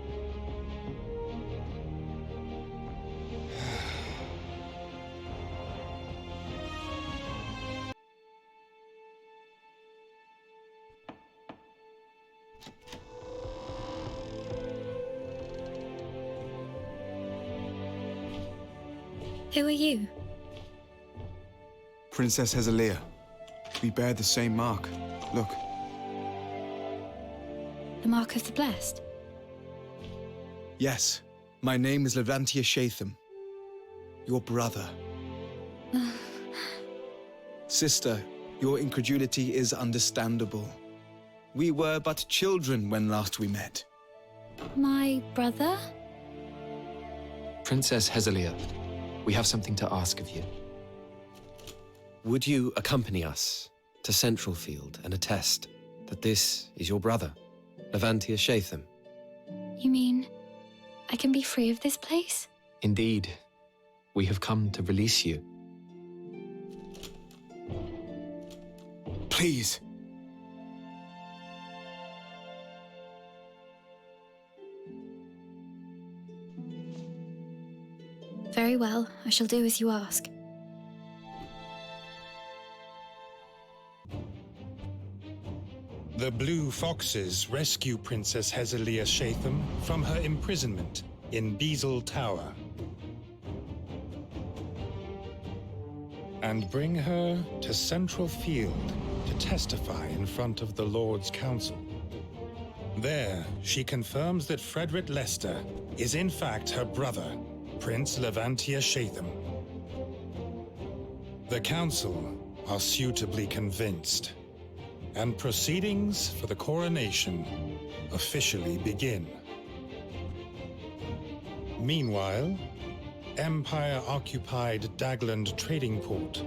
Who are you? Princess Hezaliah. We bear the same mark. Look. The Mark of the Blessed? Yes. My name is Levantia Shatham. Your brother. Sister, your incredulity is understandable. We were but children when last we met. My brother? Princess Hezaliah, we have something to ask of you. Would you accompany us to Central Field and attest that this is your brother, Levantia Shatham? You mean I can be free of this place? Indeed. We have come to release you. Please. Very well. I shall do as you ask. The Blue Foxes rescue Princess Hezaliah Shatham from her imprisonment in Beazle Tower and bring her to Central Field to testify in front of the Lord's Council. There, she confirms that Frederick Lester is in fact her brother, Prince Levantia Shatham. The Council are suitably convinced, and proceedings for the coronation officially begin. Meanwhile, Empire-occupied Dagland Trading Port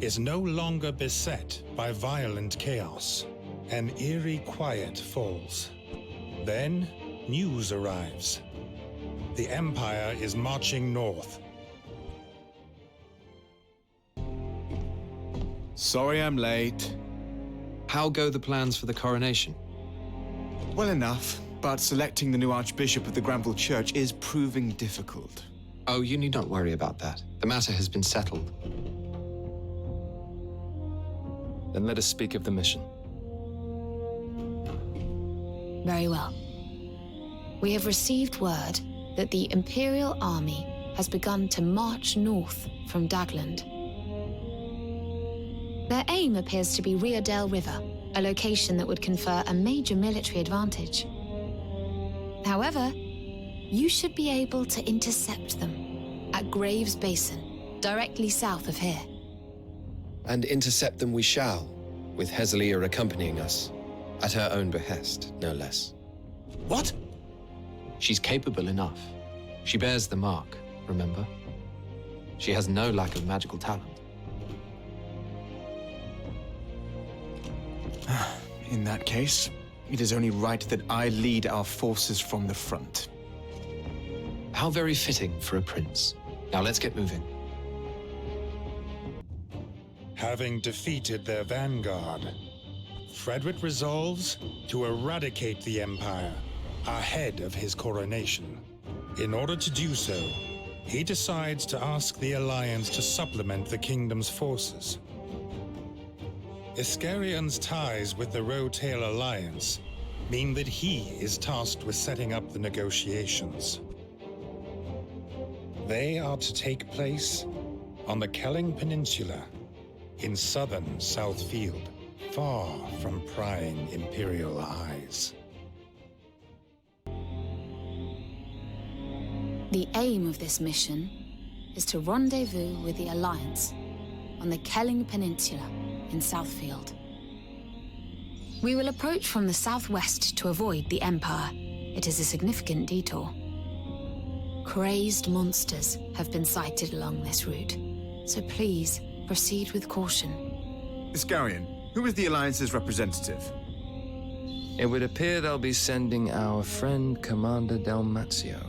is no longer beset by violent chaos. An eerie quiet falls. Then, news arrives. The Empire is marching north. Sorry I'm late. How go the plans for the coronation? Well enough, but selecting the new Archbishop of the Granville Church is proving difficult. Oh, you need not worry about that. The matter has been settled. Then let us speak of the mission. Very well. We have received word that the Imperial Army has begun to march north from Dagland. Their aim appears to be Riadel River, a location that would confer a major military advantage. However, you should be able to intercept them at Graves Basin, directly south of here. And intercept them we shall, with Hezaliah accompanying us, at her own behest, no less. What? She's capable enough. She bears the mark, remember? She has no lack of magical talent. In that case, it is only right that I lead our forces from the front. How very fitting for a prince. Now let's get moving. Having defeated their vanguard, Frederick resolves to eradicate the Empire ahead of his coronation. In order to do so, he decides to ask the Alliance to supplement the kingdom's forces. Iskarion's ties with the Rotail Alliance mean that he is tasked with setting up the negotiations. They are to take place on the Kelling Peninsula in southern Southfield, far from prying Imperial eyes. The aim of this mission is to rendezvous with the Alliance on the Kelling Peninsula in Southfield. We will approach from the southwest to avoid the Empire. It is a significant detour. Crazed monsters have been sighted along this route, so please proceed with caution. Iskarion, Who is the Alliance's representative? It would appear they'll be sending our friend Commander Dalmatio.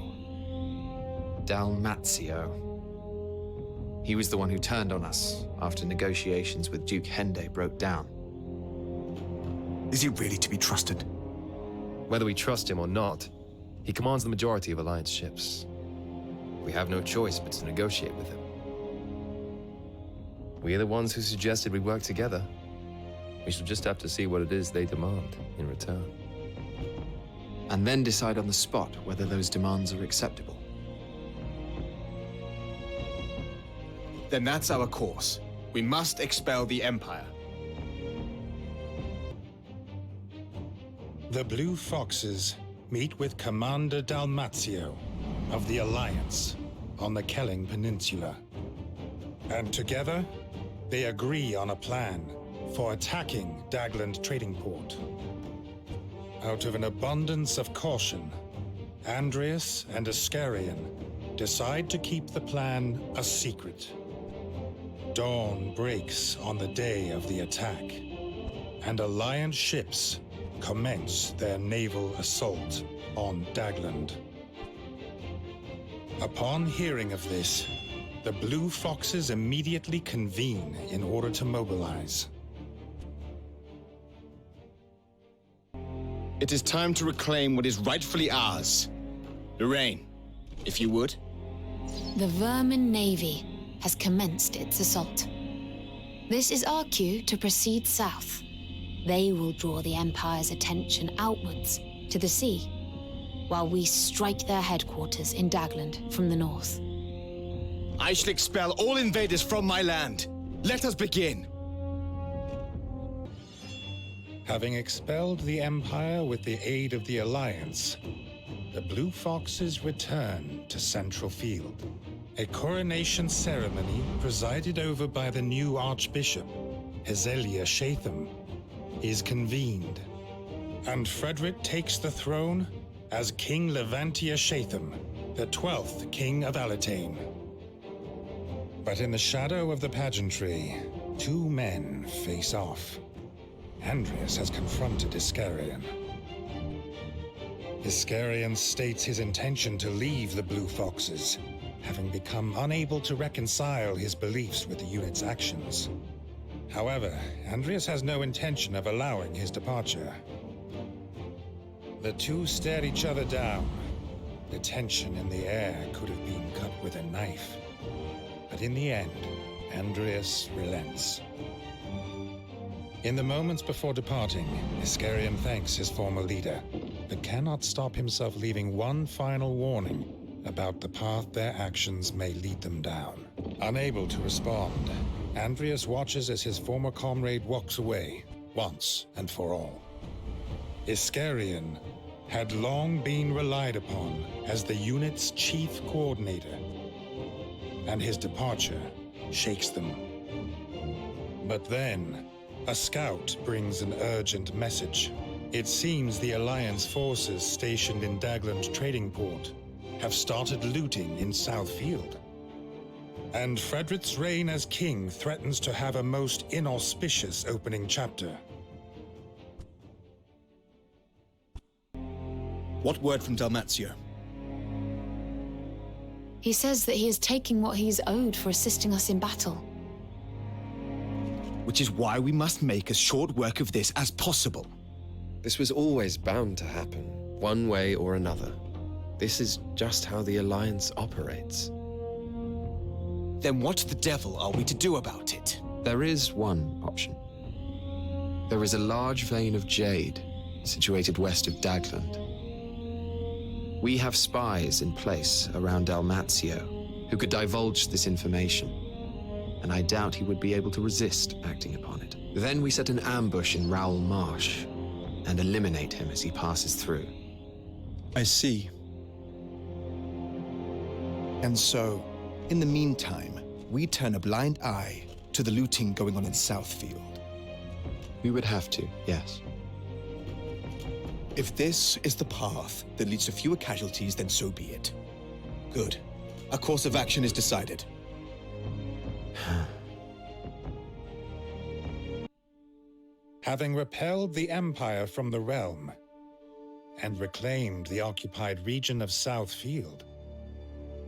Dalmatio. He was the one who turned on us after negotiations with Duke Hende broke down. Is he really to be trusted? Whether we trust him or not, he commands the majority of Alliance ships. We have no choice but to negotiate with him. We are the ones who suggested we work together. We shall just have to see what it is they demand in return. And then decide on the spot whether those demands are acceptable. Then that's our course. We must expel the Empire. The Blue Foxes meet with Commander Dalmatio of the Alliance on the Kelling Peninsula. And together, they agree on a plan for attacking Dagland Trading Port. Out of an abundance of caution, Andreas and Escalation decide to keep the plan a secret. Dawn breaks on the day of the attack, and Alliance ships commence their naval assault on Dagland. Upon hearing of this, the Blue Foxes immediately convene in order to mobilize. It is time to reclaim what is rightfully ours. Lorraine, if you would. The Vermin Navy has commenced its assault. This is our cue to proceed south. They will draw the Empire's attention outwards to the sea, while we strike their headquarters in Dagland from the north. I shall expel all invaders from my land. Let us begin. Having expelled the Empire with the aid of the Alliance, the Blue Foxes return to Central Field. A coronation ceremony presided over by the new Archbishop, Hezelia Shatham, is convened, and Frederick takes the throne as King Levantia Shatham, the 12th King of Alatane. But in the shadow of the pageantry, two men face off. Andreas has confronted Escalation. Escalation states his intention to leave the Blue Foxes, having become unable to reconcile his beliefs with the unit's actions. However, Andreas has no intention of allowing his departure. The two stare each other down. The tension in the air could have been cut with a knife. But in the end, Andreas relents. In the moments before departing, Escalation thanks his former leader, but cannot stop himself leaving one final warning about the path their actions may lead them down. Unable to respond, Andreas watches as his former comrade walks away, once and for all. Escalation had long been relied upon as the unit's chief coordinator, and his departure shakes them. But then, a scout brings an urgent message. It seems the Alliance forces stationed in Dagland Trading Port have started looting in Southfield. And Frederick's reign as king threatens to have a most inauspicious opening chapter. What word from Dalmatio? He says that he is taking what he is owed for assisting us in battle. Which is why we must make as short work of this as possible. This was always bound to happen, one way or another. This is just how the Alliance operates. Then what the devil are we to do about it? There is one option. There is a large vein of jade situated west of Dagland. We have spies in place around Dalmatio who could divulge this information, and I doubt he would be able to resist acting upon it. Then we set an ambush in Rowell Marsh and eliminate him as he passes through. I see. And so, in the meantime, we turn a blind eye to the looting going on in Southfield. We would have to, yes. If this is the path that leads to fewer casualties, then so be it. Good. A course of action is decided. having repelled the Empire from the realm and reclaimed the occupied region of Southfield,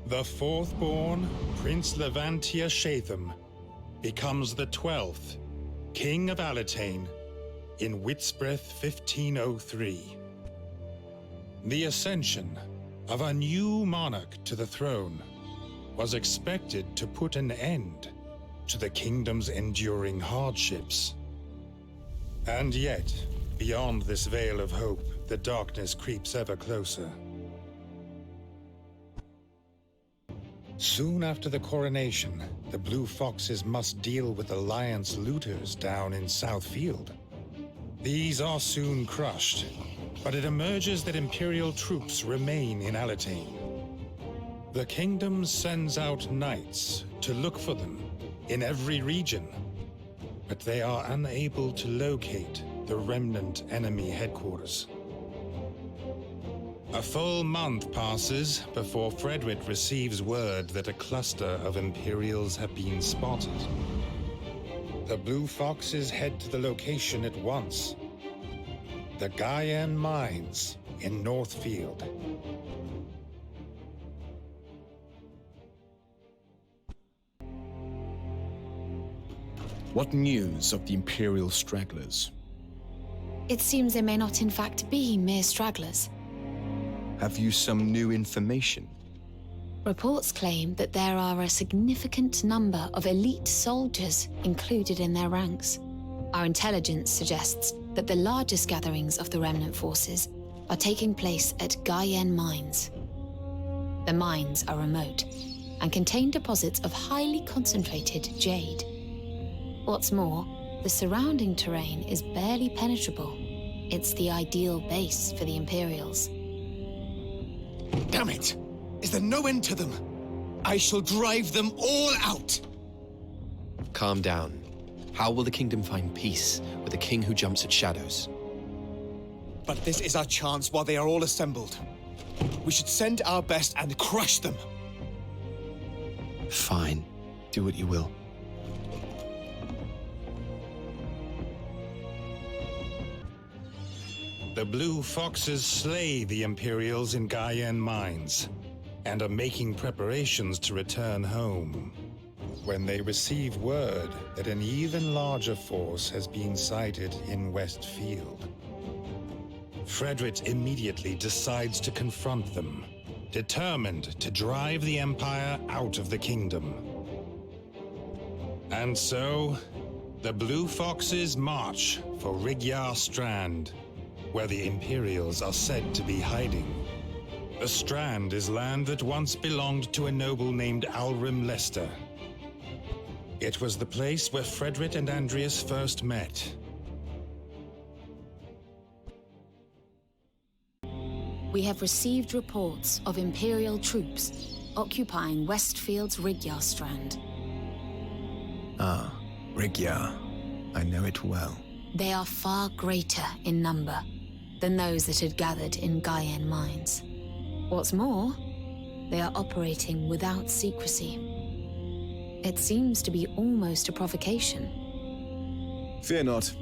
the fourth-born Prince Levantia Shatham becomes the 12th King of Alatane in Whitsbreath 1503. The ascension of a new monarch to the throne was expected to put an end to the kingdom's enduring hardships. And yet, beyond this veil of hope, the darkness creeps ever closer. Soon after the coronation, the Blue Foxes must deal with Alliance looters down in Southfield. These are soon crushed, but it emerges that Imperial troops remain in Alatane. The kingdom sends out knights to look for them in every region, but they are unable to locate the remnant enemy headquarters. A full month passes before Frederick receives word that a cluster of Imperials have been spotted. The Blue Foxes head to the location at once. The Gaian Mines in Northfield. What news of the Imperial stragglers? It seems they may not in fact be mere stragglers. Have you some new information? Reports claim that there are a significant number of elite soldiers included in their ranks. Our intelligence suggests that the largest gatherings of the remnant forces are taking place at Gaian Mines. The mines are remote and contain deposits of highly concentrated jade. What's more, the surrounding terrain is barely penetrable. It's the ideal base for the Imperials. Damn it! Is there no end to them? I shall drive them all out! Calm down. How will the kingdom find peace with a king who jumps at shadows? But this is our chance while they are all assembled. We should send our best and crush them. Fine. Do what you will. The Blue Foxes slay the Imperials in Gaian Mines and are making preparations to return home when they receive word that an even larger force has been sighted in Westfield. Frederick immediately decides to confront them, determined to drive the Empire out of the kingdom. And so, the Blue Foxes march for Rigyar Strand, where the Imperials are said to be hiding. The Strand is land that once belonged to a noble named Alrim Lester. It was the place where Frederick and Andreas first met. We have received reports of Imperial troops occupying Westfield's Rigyar Strand. Ah, Rigyar. I know it well. They are far greater in number than those that had gathered in Gaian Mines. What's more, they are operating without secrecy. It seems to be almost a provocation. Fear not.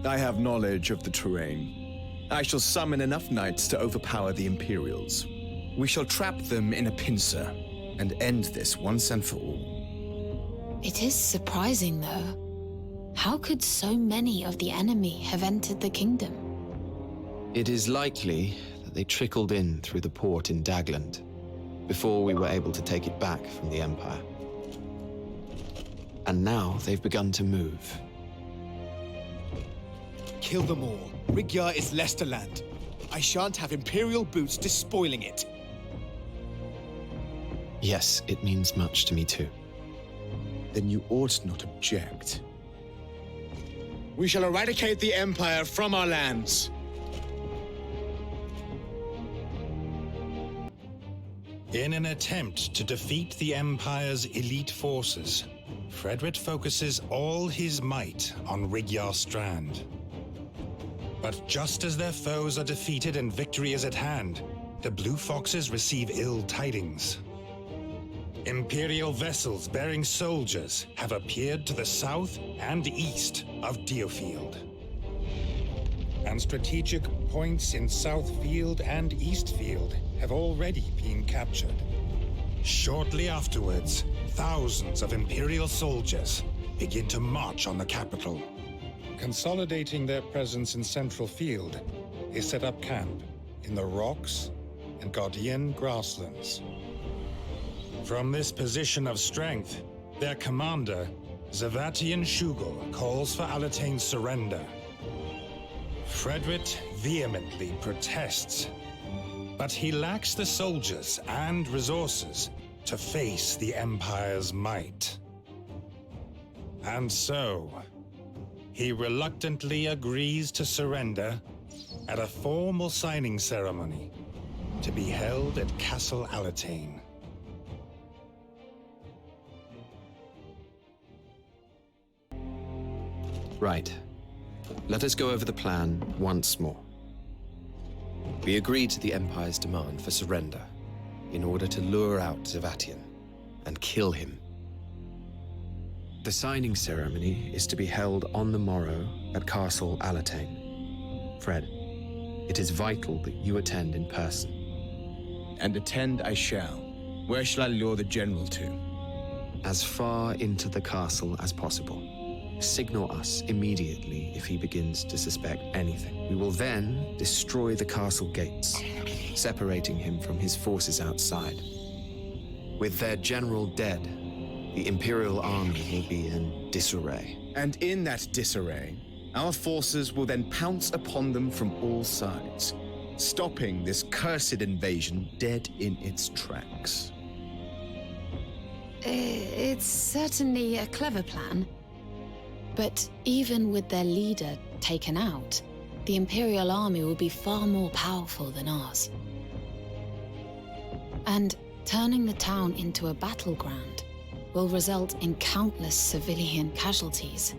I have knowledge of the terrain. I shall summon enough knights to overpower the Imperials. We shall trap them in a pincer and end this once and for all. It is surprising, though. How could so many of the enemy have entered the kingdom? It is likely that they trickled in through the port in Dagland before we were able to take it back from the Empire. And now they've begun to move. Kill them all. Rigyar is Lesterland. I shan't have Imperial boots despoiling it. Yes, it means much to me too. Then you ought not object. We shall eradicate the Empire from our lands. In an attempt to defeat the Empire's elite forces, Frederick focuses all his might on Rigyar Strand. But just as their foes are defeated and victory is at hand, the Blue Foxes receive ill tidings. Imperial vessels bearing soldiers have appeared to the south and east of DioField. and strategic points in Southfield and Eastfield have already been captured. Shortly afterwards, thousands of Imperial soldiers begin to march on the capital. Consolidating their presence in Central Field, they set up camp in the rocks and Guardian grasslands. From this position of strength, their commander, Zavatian Shugel, calls for Alatane's surrender. Frederick vehemently protests, but he lacks the soldiers and resources to face the Empire's might. And so, he reluctantly agrees to surrender at a formal signing ceremony to be held at Castle Alatane. Right. Let us go over the plan once more. We agreed to the Empire's demand for surrender in order to lure out Zavatian and kill him. The signing ceremony is to be held on the morrow at Castle Alatane. Fred, it is vital that you attend in person. And attend I shall. Where shall I lure the general to? As far into the castle as possible. Signal us immediately if he begins to suspect anything. We will then destroy the castle gates, separating him from his forces outside. With their general dead, the Imperial army will be in disarray. And in that disarray, our forces will then pounce upon them from all sides, stopping this cursed invasion dead in its tracks. It's certainly a clever plan. But even with their leader taken out, the Imperial army will be far more powerful than ours. And turning the town into a battleground will result in countless civilian casualties.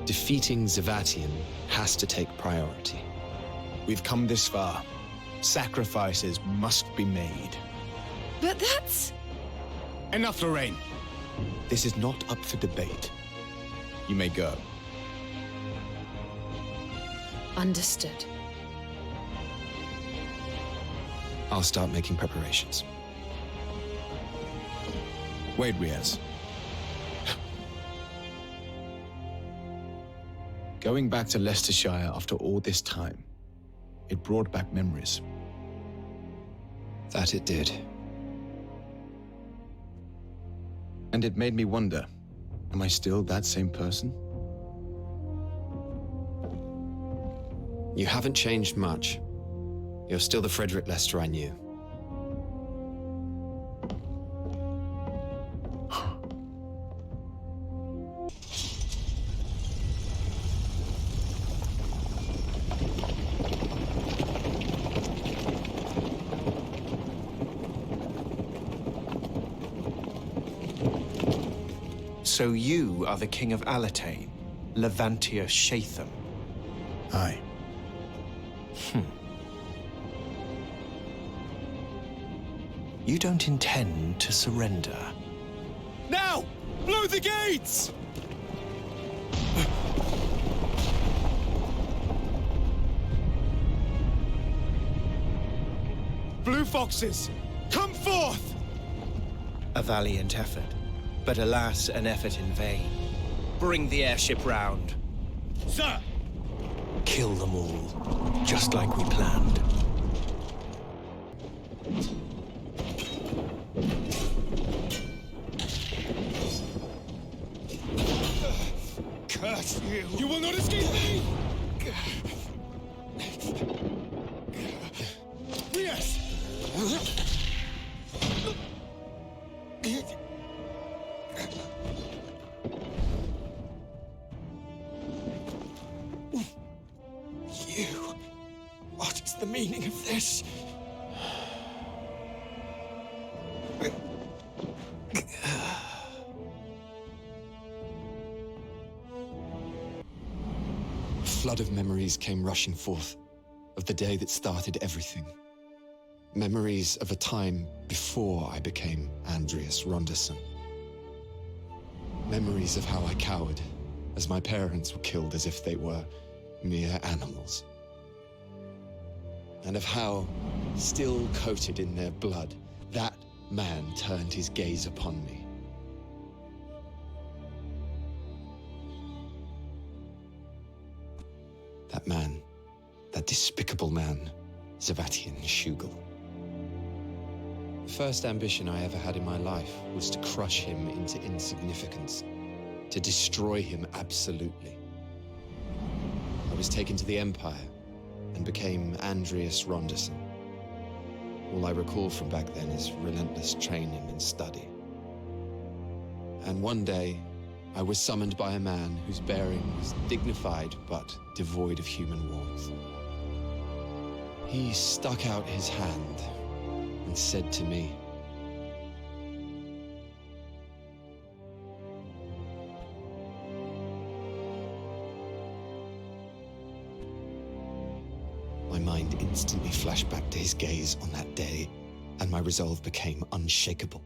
Defeating Zavatian has to take priority. We've come this far. Sacrifices must be made. But that's... Enough, Lorraine. This is not up for debate. You may go. Understood. I'll start making preparations. Wait, Riaz. Going back to Leicestershire after all this time, it brought back memories. That it did. And it made me wonder, am I still that same person? You haven't changed much. You're still the Frederick Lester I knew. So you are the King of Alatane, Levantia Shatham? Aye. You don't intend to surrender? Now! Blow the gates! Blue Foxes, come forth! A valiant effort, but alas, an effort in vain. Bring the airship round. Sir! Kill them all, just like we planned. Curse you! You will not escape me! Yes! You... What is the meaning of this? A flood of memories came rushing forth of the day that started everything. Memories of a time before I became Andreas Ronderson. Memories of how I cowered as my parents were killed as if they were mere animals. And of how, still coated in their blood, that man turned his gaze upon me. That man, that despicable man, Zavatian Shugel. The first ambition I ever had in my life was to crush him into insignificance, to destroy him absolutely. I was taken to the Empire and became Andreas Ronderson. All I recall from back then is relentless training and study. And one day, I was summoned by a man whose bearing was dignified but devoid of human warmth. He stuck out his hand and said to me, my mind instantly flashed back to his gaze on that day, and my resolve became unshakable.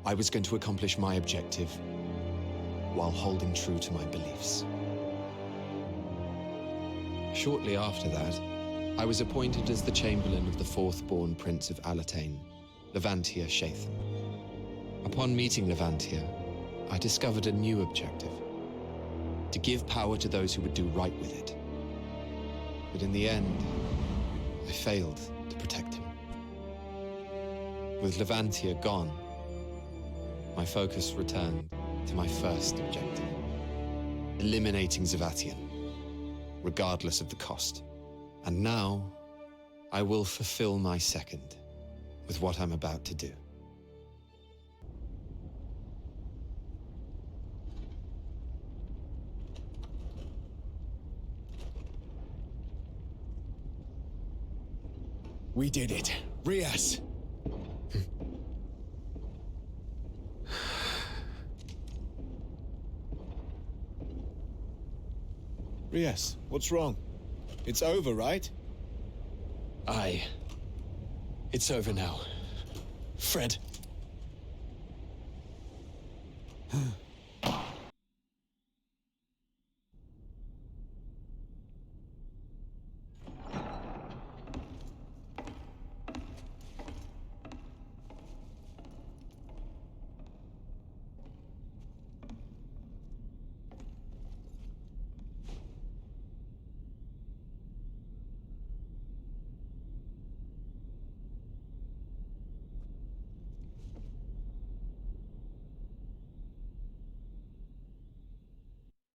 I was going to accomplish my objective while holding true to my beliefs. Shortly after that, I was appointed as the Chamberlain of the fourth-born Prince of Alatain, Levantia Shathan. Upon meeting Levantia, I discovered a new objective: to give power to those who would do right with it. But in the end, I failed to protect him. With Levantia gone, my focus returned to my first objective: eliminating Zavatian, regardless of the cost. And now, I will fulfill my second with what I'm about to do. We did it. Rias! Rias, what's wrong? It's over, right? Aye. It's over now. Fred.